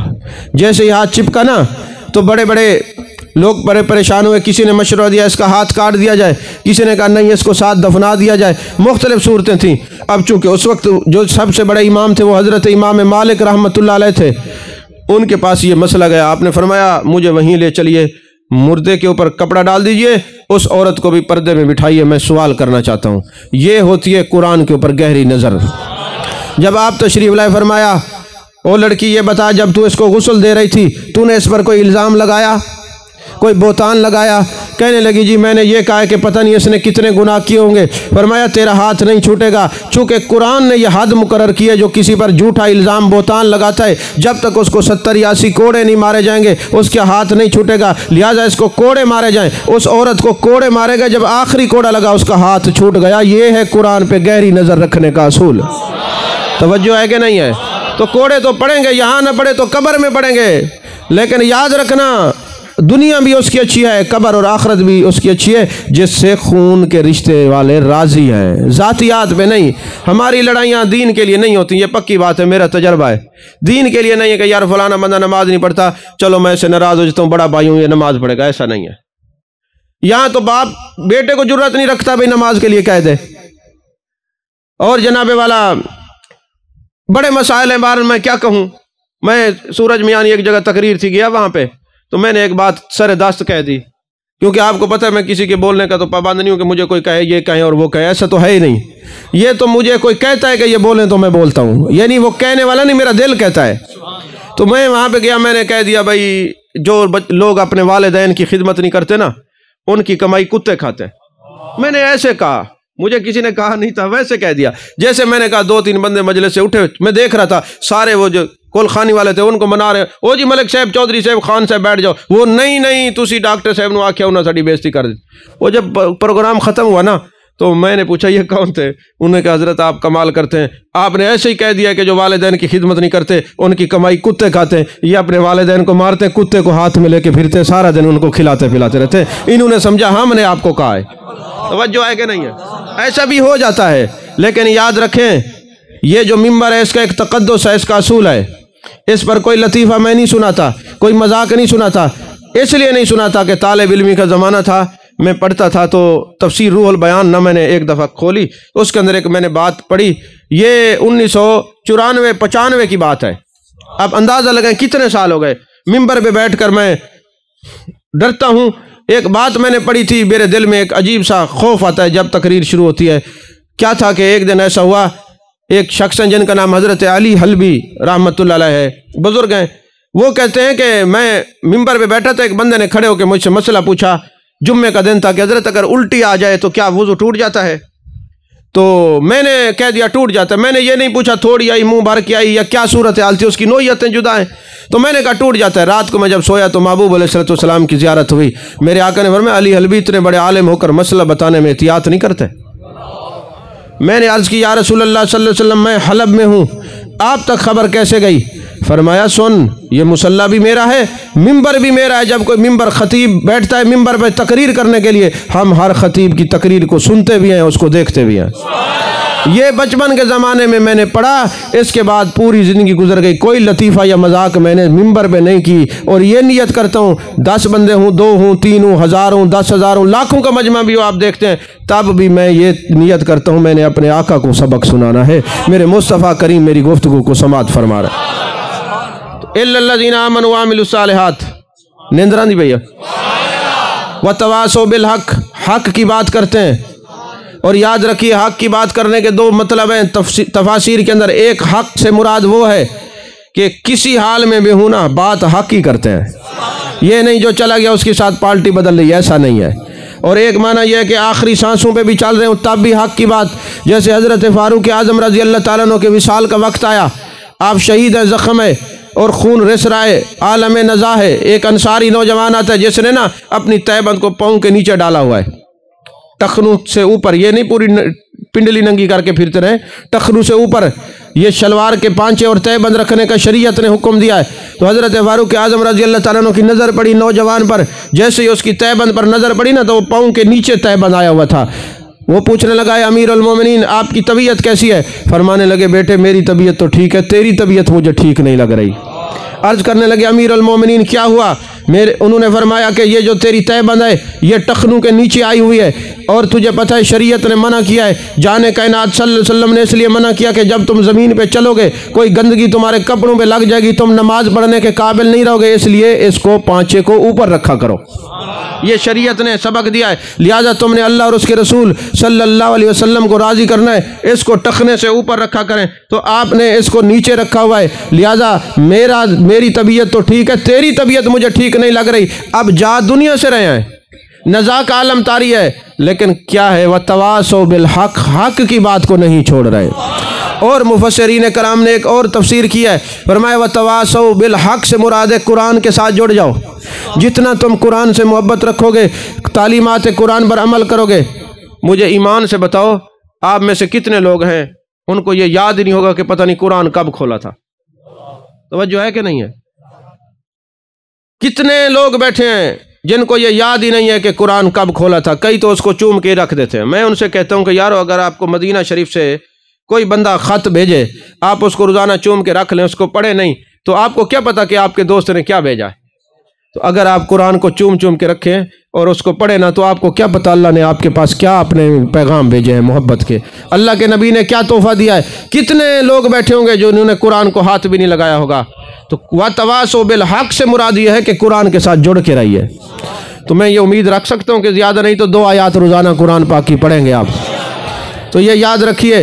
جیسے ہی ہاتھ چپکا نا تو بڑے لوگ بڑے پریشان ہوئے. کسی نے مشورہ دیا اس کا ہاتھ کاٹ دیا جائے، کسی نے کہا نہیں اس کو ساتھ دفنا دیا جائے، مختلف صورتیں تھیں. اب چونکہ اس وقت جو سب سے بڑے امام تھے وہ حضرت امام مالک رحمۃ اللہ علیہ تھے، ان کے پاس یہ مسئلہ گیا. آپ نے فرمایا مجھے وہیں لے چلیے، مردے کے اوپر کپڑا ڈال دیجئے، اس عورت کو بھی پردے میں بٹھائیے، میں سوال کرنا چاہتا ہوں. یہ ہوتی ہے قرآن کے اوپر گہری نظر. جب آپ تشریف لائے فرمایا او لڑکی یہ بتا جب تو اس کو غسل دے رہی تھی تو نے اس پر کوئی الزام لگایا، کوئی بہتان لگایا؟ کہنے لگی جی میں نے یہ کہا کہ پتہ نہیں اس نے کتنے گناہ کیے ہوں گے. فرمایا تیرا ہاتھ نہیں چھوٹے گا، چونکہ قرآن نے یہ حد مقرر کی ہے جو کسی پر جھوٹا الزام بہتان لگاتا ہے جب تک اس کو 70 یا 80 کوڑے نہیں مارے جائیں گے اس کا ہاتھ نہیں چھوٹے گا، لہٰذا اس کو کوڑے مارے جائیں. اس عورت کو کوڑے مارے گا، جب آخری کوڑا لگا اس کا ہاتھ چھوٹ گیا. یہ ہے قرآن پہ گہری نظر رکھنے کا اصول. توجہ ہے کہ نہیں ہے؟ تو کوڑے تو پڑیں گے، یہاں نہ پڑے تو قبر میں پڑیں گے، لیکن یاد رکھنا دنیا بھی اس کی اچھی ہے، قبر اور آخرت بھی اس کی اچھی ہے جس سے خون کے رشتے والے راضی ہیں، ذاتیات پہ نہیں. ہماری لڑائیاں دین کے لیے نہیں ہوتی، یہ پکی بات ہے، میرا تجربہ ہے. دین کے لیے نہیں ہے کہ یار فلانا بندہ نماز نہیں پڑھتا چلو میں اسے ناراض ہو جاتا ہوں، بڑا بھائی ہوں یہ نماز پڑھے گا، ایسا نہیں ہے. یہاں تو باپ بیٹے کو جرأت نہیں رکھتا بھائی نماز کے لیے کہہ دے. اور جناب والا بڑے مسائل ہیں، بہرحال میں کیا کہوں. میں سورج میانی ایک جگہ تقریر تھی گیا وہاں پہ، تو میں نے ایک بات سر دست کہہ دی، کیونکہ آپ کو پتہ ہے میں کسی کے بولنے کا تو پابند نہیں ہوں کہ مجھے کوئی کہے یہ کہیں اور وہ کہے، ایسا تو ہے ہی نہیں. یہ تو مجھے کوئی کہتا ہے کہ یہ بولیں تو میں بولتا ہوں، یعنی وہ کہنے والا نہیں، میرا دل کہتا ہے. تو میں وہاں پہ گیا، میں نے کہہ دیا بھائی جو لوگ اپنے والدین کی خدمت نہیں کرتے نا ان کی کمائی کتے کھاتے ہیں. میں نے ایسے کہا، مجھے کسی نے کہا نہیں تھا، ویسے کہہ دیا. جیسے میں نے کہا 2-3 بندے مجلس سے اٹھے، میں دیکھ رہا تھا سارے وہ جو کول خانی والے تھے ان کو منا رہے، او جی ملک صاحب چودھری صاحب خان صاحب بیٹھ جاؤ. وہ نہیں تسی ڈاکٹر صاحب نو آکھیا انہاں ساڈی بےزتی کر دی. وہ جب پروگرام ختم ہوا نا تو میں نے پوچھا یہ کون تھے؟ انہوں نے کہا حضرت آپ کمال کرتے ہیں، آپ نے ایسے ہی کہہ دیا کہ جو والدین کی خدمت نہیں کرتے ان کی کمائی کتے کھاتے ہیں، یہ اپنے والدین کو مارتے ہیں، کتے کو ہاتھ میں لے کے پھرتے ہیں، سارا دن ان کو کھلاتے پلاتے رہتے ہیں۔ انہوں نے سمجھا ہم نے آپ کو کہا ہے۔ توجہ ہے کہ نہیں ہے؟ ایسا بھی ہو جاتا ہے، لیکن یاد رکھیں یہ جو ممبر ہے اس کا ایک تقدس ہے، اس کا اصول ہے، اس پر کوئی لطیفہ میں نہیں سناتا، کوئی مذاق نہیں سناتا، اس لیے نہیں سناتا کہ طالب علمی کا زمانہ تھا، میں پڑھتا تھا تو تفسیر روح البیان نہ میں نے ایک دفعہ کھولی، اس کے اندر ایک میں نے بات پڑھی، یہ 1994-95 کی بات ہے، اب اندازہ لگائیں کتنے سال ہو گئے، ممبر پہ بیٹھ کر میں ڈرتا ہوں، ایک بات میں نے پڑھی تھی، میرے دل میں ایک عجیب سا خوف آتا ہے جب تقریر شروع ہوتی ہے۔ کیا تھا کہ ایک دن ایسا ہوا، ایک شخص ہیں جن کا نام حضرت علی حلبی رحمۃ اللہ علیہ ہے، بزرگ ہیں، وہ کہتے ہیں کہ میں ممبر پہ بیٹھا تھا، ایک بندے نے کھڑے ہو کے مجھ سے مسئلہ پوچھا، جمعے کا دن تھا کہ حضرت اگر الٹی آ جائے تو کیا وضو ٹوٹ جاتا ہے؟ تو میں نے کہہ دیا ٹوٹ جاتا ہے، میں نے یہ نہیں پوچھا تھوڑی آئی منہ بھر کے آئی یا کیا صورتحال تھی، اس کی نوعیتیں جدا ہیں، تو میں نے کہا ٹوٹ جاتا ہے۔ رات کو میں جب سویا تو محبوب علیہ السلام کی زیارت ہوئی، میرے آقا نے فرمایا علی حلبی اتنے بڑے عالم ہو کر مسئلہ بتانے میں احتیاط نہیں کرتے۔ میں نے عرض کی یا رسول اللہ صلی اللہ علیہ وسلم میں حلب میں ہوں، آپ تک خبر کیسے گئی؟ فرمایا سن، یہ مصلی بھی میرا ہے، ممبر بھی میرا ہے، جب کوئی ممبر خطیب بیٹھتا ہے ممبر پہ تقریر کرنے کے لیے، ہم ہر خطیب کی تقریر کو سنتے بھی ہیں، اس کو دیکھتے بھی ہیں۔ یہ بچپن کے زمانے میں نے پڑھا، اس کے بعد پوری زندگی گزر گئی، کوئی لطیفہ یا مذاق میں نے ممبر پہ نہیں کی، اور یہ نیت کرتا ہوں 10 بندے ہوں، 2 ہوں، 3 ہوں، 1000 ہوں، 10,000 ہوں، لاکھوں کا مجمع بھی ہو، آپ دیکھتے ہیں، تب بھی میں یہ نیت کرتا ہوں میں نے اپنے آقا کو سبق سنانا ہے، میرے مصطفیٰ کریم میری گفتگو کو سماعت فرما رہا ہے۔ اِلَّا الَّذِينَ آمَنُوا وَعَمِلُوا الصَّالِحَاتِ، نیندرہ نہیں بھیا، وَتَوَاصَوْا بِالْحَقِّ، حق کی بات کرتے ہیں، اور یاد رکھیے حق کی بات کرنے کے 2 مطلب ہیں تفاسیر کے اندر، ایک حق سے مراد وہ ہے کہ کسی حال میں بھی ہونا بات حق ہی کرتے ہیں، یہ نہیں جو چلا گیا اس کے ساتھ پارٹی بدل رہی ہے، ایسا نہیں ہے، اور ایک معنی یہ ہے کہ آخری سانسوں پہ بھی چل رہے ہوں تب بھی حق کی بات، جیسے حضرت فاروق اعظم رضی اللہ تعالیٰ عنہ کے وصال کا وقت آیا، آپ شہید ہیں، زخم ہے اور خون رس رہا ہے، عالم نزا ہے، ایک انصاری نوجوان آتا ہے جس نے نا اپنی تہبند کو پاؤں کے نیچے ڈالا ہوا ہے، ٹخنوں سے اوپر، یہ نہیں پوری پنڈلی ننگی کر کے پھرتے رہے، ٹخنوں سے اوپر، یہ شلوار کے پانچے اور تہ بند رکھنے کا شریعت نے حکم دیا ہے۔ تو حضرت فاروق اعظم رضی اللہ تعالیٰ عنہ کی نظر پڑی نوجوان پر، جیسے ہی اس کی تہ بند پر نظر پڑی نا تو وہ پاؤں کے نیچے تہ بند آیا ہوا تھا، وہ پوچھنے لگا اے امیر المومنین آپ کی طبیعت کیسی ہے؟ فرمانے لگے بیٹے میری طبیعت تو ٹھیک ہے، تیری طبیعت مجھے ٹھیک نہیں لگ رہی۔ عرض کرنے لگے امیر المومنین کیا ہوا؟ انہوں نے فرمایا کہ یہ جو تیری تہ بند ہے یہ ٹخنوں کے نیچے آئی ہوئی ہے، اور تجھے پتہ ہے شریعت نے منع کیا ہے، جان کائنات صلی اللہ علیہ وسلم نے اس لیے منع کیا کہ جب تم زمین پہ چلو گے کوئی گندگی تمہارے کپڑوں پہ لگ جائے گی، تم نماز پڑھنے کے قابل نہیں رہو گے، اس لیے اس کو پانچے کو اوپر رکھا کرو، یہ شریعت نے سبق دیا ہے، لہٰذا تم نے اللہ اور اس کے رسول صلی اللہ علیہ وسلم کو راضی کرنا ہے، اس کو ٹخنے سے اوپر رکھا کریں، تو آپ نے اس کو نیچے رکھا ہوا ہے، لہٰذا میری طبیعت تو ٹھیک ہے، تیری طبیعت مجھے ٹھیک نہیں لگ رہی، اب جا دنیا سے رہے ہیں، نزا کا عالم طاری ہے، لیکن کیا ہے وَتَوَاصَوْا بِالْحَقِّ، حق کی بات کو نہیں چھوڑ رہے۔ اور مفسرین کرام نے ایک اور تفسیر کی ہے، فرمایا وَتَوَاصَوْا بِالْحَقِّ سے مراد ہے قرآن کے ساتھ جڑ جاؤ، جتنا تم قرآن سے محبت رکھو گے، تعلیمات قرآن پر عمل کرو گے۔ مجھے ایمان سے بتاؤ آپ میں سے کتنے لوگ ہیں ان کو یہ یاد ہی نہیں ہوگا کہ پتہ نہیں قرآن کب کھولا تھا؟ توجہ ہے کہ نہیں ہے؟ کتنے لوگ بیٹھے ہیں جن کو یہ یاد ہی نہیں ہے کہ قرآن کب کھولا تھا، کئی تو اس کو چوم کے رکھ دیتے ہیں۔ میں ان سے کہتا ہوں کہ یارو اگر آپ کو مدینہ شریف سے کوئی بندہ خط بھیجے، آپ اس کو روزانہ چوم کے رکھ لیں، اس کو پڑھے نہیں، تو آپ کو کیا پتا کہ آپ کے دوست نے کیا بھیجا ہے؟ تو اگر آپ قرآن کو چوم چوم کے رکھیں اور اس کو پڑھے نا تو آپ کو کیا پتا اللہ نے آپ کے پاس کیا اپنے پیغام بھیجے ہیں محبت کے، اللہ کے نبی نے کیا تحفہ دیا ہے۔ کتنے لوگ بیٹھے ہوں گے جو انہوں نے قرآن کو ہاتھ بھی نہیں لگایا ہوگا۔ تو وَتَوَاصَوْا بِالْحَقِّ سے مراد یہ ہے کہ قرآن کے ساتھ جڑ کے رہیے۔ تو میں یہ امید رکھ سکتا ہوں کہ زیادہ نہیں تو 2 آیات روزانہ قرآن پاک کی پڑھیں گے آپ۔ تو یہ یاد رکھیے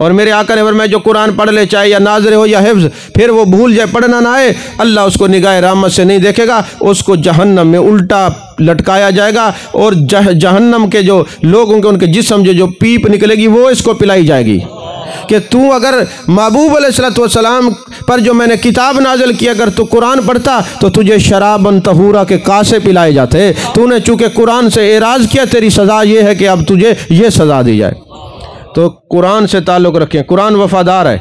اور میرے آقا نے فرمایا جو قرآن پڑھ لے چاہے یا ناظر ہو یا حفظ، پھر وہ بھول جائے پڑھنا نہ آئے، اللہ اس کو نگاہ رحمت سے نہیں دیکھے گا، اس کو جہنم میں الٹا لٹکایا جائے گا، اور جہنم کے جو لوگ ہوں گے ان کے جسم جو پیپ نکلے گی وہ اس کو پلائی جائے گی کہ تو اگر محبوب علیہ السلام پر جو میں نے کتاب نازل کی اگر تو قرآن پڑھتا تو تجھے شرابن طہورا کے کاسے پلائے جاتے، تو نے چونکہ قرآن سے اعراض کیا، تیری سزا یہ ہے کہ اب تجھے یہ سزا دی جائے۔ تو قرآن سے تعلق رکھیں، قرآن وفادار ہے،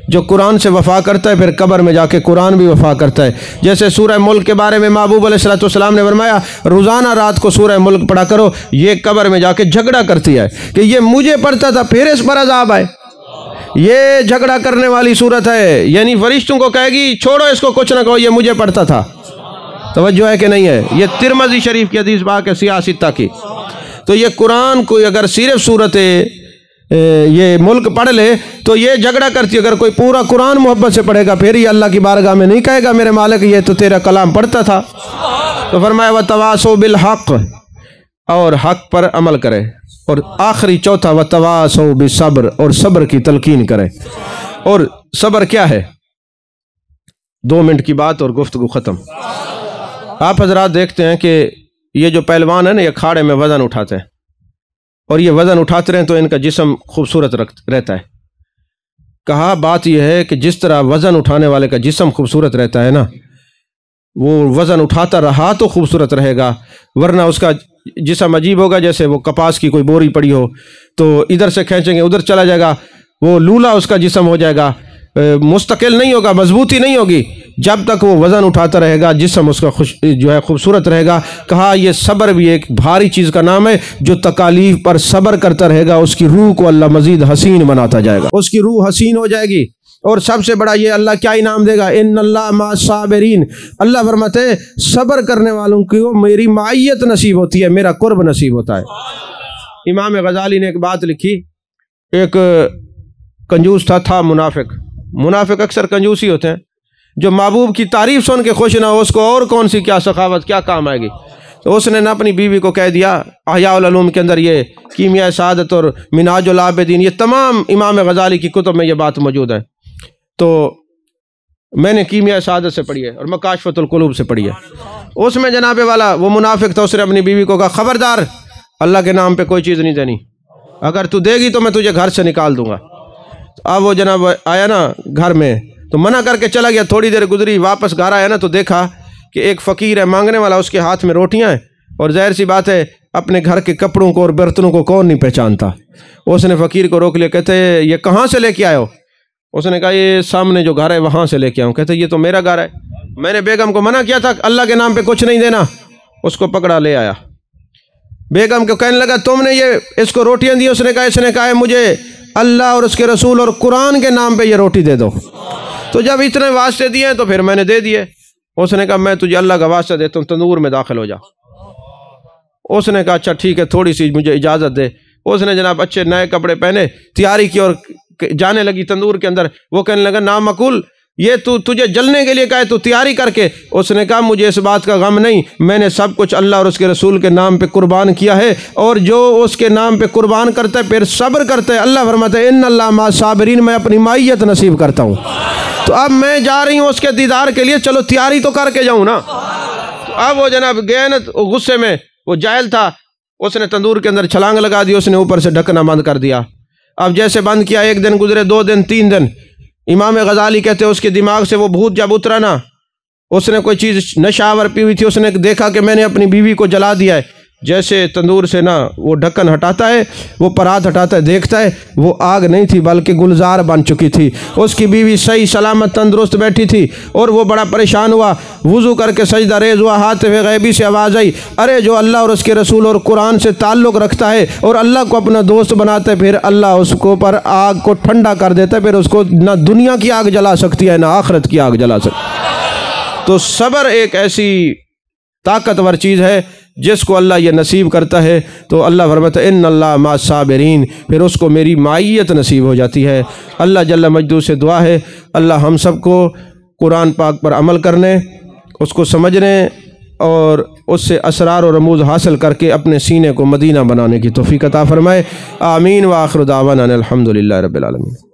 جو قرآن سے وفا کرتا ہے پھر قبر میں جا کے قرآن بھی وفا کرتا ہے۔ جیسے سورہ ملک کے بارے میں محبوب علیہ السلام نے فرمایا روزانہ رات کو سورہ ملک پڑھا کرو، یہ قبر میں جا کے جھگڑا کرتی ہے کہ یہ مجھے پڑھتا تھا پھر اس پر عذاب آئے، یہ جھگڑا کرنے والی صورت ہے، یعنی فرشتوں کو کہے گی چھوڑو اس کو، کچھ نہ کہو، یہ مجھے پڑھتا تھا۔ توجہ ہے کہ نہیں ہے؟ یہ ترمذی شریف کی حدیث پاک ہے سیاہ ستہ کی۔ تو یہ قرآن کو اگر صرف صورت یہ ملک پڑھ لے تو یہ جھگڑا کرتی ہے، اگر کوئی پورا قرآن محبت سے پڑھے گا پھر ہی اللہ کی بارگاہ میں نہیں کہے گا میرے مالک یہ تو تیرا کلام پڑھتا تھا۔ تو فرمایا وَتَوَاصَوْا بِالْحَقِّ، اور حق پر عمل کرے، اور آخری چوتھا وَتَوَاصَوْا بِالصَّبْرِ، اور صبر کی تلقین کرے۔ اور صبر کیا ہے؟ 2 منٹ کی بات اور گفتگو ختم۔ آپ حضرات دیکھتے ہیں کہ یہ جو پہلوان ہیں نا یہ کھاڑے میں وزن اٹھاتے ہیں، اور یہ وزن اٹھاتے رہیں تو ان کا جسم خوبصورت رہتا ہے۔ کہا بات یہ ہے کہ جس طرح وزن اٹھانے والے کا جسم خوبصورت رہتا ہے نا، وہ وزن اٹھاتا رہا تو خوبصورت رہے گا، ورنہ اس کا جسم عجیب ہوگا، جیسے وہ کپاس کی کوئی بوری پڑی ہو تو ادھر سے کھینچیں گے ادھر چلا جائے گا، وہ لولا اس کا جسم ہو جائے گا، مستقل نہیں ہوگا، مضبوطی نہیں ہوگی۔ جب تک وہ وزن اٹھاتا رہے گا جسم اس کا جو ہے خوبصورت رہے گا۔ کہا یہ صبر بھی ایک بھاری چیز کا نام ہے، جو تکالیف پر صبر کرتا رہے گا اس کی روح کو اللہ مزید حسین بناتا جائے گا، اس کی روح حسین ہو جائے گی۔ اور سب سے بڑا یہ اللہ کیا انعام دے گا، ان اللہ مع الصابرین، اللہ فرماتے ہیں صبر کرنے والوں کو میری معیت نصیب ہوتی ہے، میرا قرب نصیب ہوتا ہے۔ امام غزالی نے ایک بات لکھی، ایک کنجوس تھا منافق اکثر کنجوسی ہوتے ہیں، جو محبوب کی تعریف سن کے خوش نہ ہو اس کو اور کون سی کیا سخاوت کیا کام آئے گی۔ تو اس نے نہ اپنی بیوی کو کہہ دیا، احیاء العلوم کے اندر یہ کیمیاء سعادت اور منہاج العابدین، یہ تمام امام غزالی کی کتب میں یہ بات موجود ہے۔ تو میں نے کیمیاء سعادت سے پڑھی ہے اور مکاشفۃ القلوب سے پڑھی ہے۔ اس میں جناب والا وہ منافق تھا، اس نے اپنی بیوی کو کہا خبردار اللہ کے نام پہ کوئی چیز نہیں دینی، اگر تو دے گی تو میں تجھے گھر سے نکال دوں گا۔ اب وہ جناب آیا نا گھر میں تو منع کر کے چلا گیا، تھوڑی دیر گزری واپس گھر آیا نا تو دیکھا کہ ایک فقیر ہے مانگنے والا، اس کے ہاتھ میں روٹیاں ہیں، اور ظاہر سی بات ہے اپنے گھر کے کپڑوں کو اور برتنوں کو کون نہیں پہچانتا۔ اس نے فقیر کو روک لیا، کہتے یہ کہاں سے لے کے آئے ہو؟ اس نے کہا یہ سامنے جو گھر ہے وہاں سے لے کے آؤں۔ کہتے یہ تو میرا گھر ہے، میں نے بیگم کو منع کیا تھا اللہ کے نام پہ کچھ نہیں دینا۔ اس کو پکڑا لے آیا، بیگم کو کہنے لگا تم نے یہ اس کو روٹیاں دی؟ اس نے کہا ہے مجھے اللہ اور اس کے رسول اور قرآن کے نام پہ یہ روٹی دے دو۔ تو جب اتنے واسطے دیے تو پھر میں نے دے دیے۔ اس نے کہا میں تجھے اللہ کا واسطہ دیتا ہوں، تندور میں داخل ہو جا۔ اس نے کہا اچھا ٹھیک ہے، تھوڑی سی مجھے اجازت دے۔ اس نے جناب اچھے نئے کپڑے پہنے، تیاری کی اور جانے لگی تندور کے اندر۔ وہ کہنے لگا نامعقول، یہ تجھے جلنے کے لیے کہا ہے تو تیاری کر کے۔ اس نے کہا مجھے اس بات کا غم نہیں، میں نے سب کچھ اللہ اور اس کے رسول کے نام پہ قربان کیا ہے، اور جو اس کے نام پہ قربان کرتا ہے پھر صبر کرتا ہے، اللہ فرماتا ہے ان اللہ مع الصابرین، میں اپنی معیت نصیب کرتا ہوں۔ تو اب میں جا رہی ہوں اس کے دیدار کے لیے، چلو تیاری تو کر کے جاؤں نا۔ اب وہ جناب گئے نا غصے میں، وہ جاہل تھا، اس نے تندور کے اندر چھلانگ لگا دی، اس نے اوپر سے ڈھکنا بند کر دیا۔ اب جیسے بند کیا، 1 دن گزرے، 2 دن، 3 دن، امام غزالی کہتے ہیں اس کے دماغ سے وہ بھوت جب اترا نا، اس نے کوئی چیز نشاور پی ہوئی تھی، اس نے دیکھا کہ میں نے اپنی بیوی کو جلا دیا ہے۔ جیسے تندور سے نا وہ ڈھکن ہٹاتا ہے، وہ پرات ہٹاتا ہے، دیکھتا ہے وہ آگ نہیں تھی بلکہ گلزار بن چکی تھی۔ اس کی بیوی صحیح سلامت تندرست بیٹھی تھی، اور وہ بڑا پریشان ہوا، وضو کر کے سجدہ ریز ہوا، ہاتھ میں غیبی سے آواز آئی، ارے جو اللہ اور اس کے رسول اور قرآن سے تعلق رکھتا ہے اور اللہ کو اپنا دوست بناتا ہے، پھر اللہ اس کو پر آگ کو ٹھنڈا کر دیتا ہے، پھر اس کو نہ دنیا کی آگ جلا سکتی ہے نہ آخرت کی آگ جلا سکتی۔ تو صبر ایک ایسی طاقتور چیز ہے جس کو اللہ یہ نصیب کرتا ہے تو اللہ فرماتا ہے ان اللہ مع الصابرین، پھر اس کو میری معیت نصیب ہو جاتی ہے۔ اللہ جل مجدہ سے دعا ہے اللہ ہم سب کو قرآن پاک پر عمل کرنے، اس کو سمجھنے اور اس سے اسرار و رموز حاصل کر کے اپنے سینے کو مدینہ بنانے کی توفیق عطا فرمائے۔ آمین۔ وآخر دعوانا الحمدللہ رب العالمین۔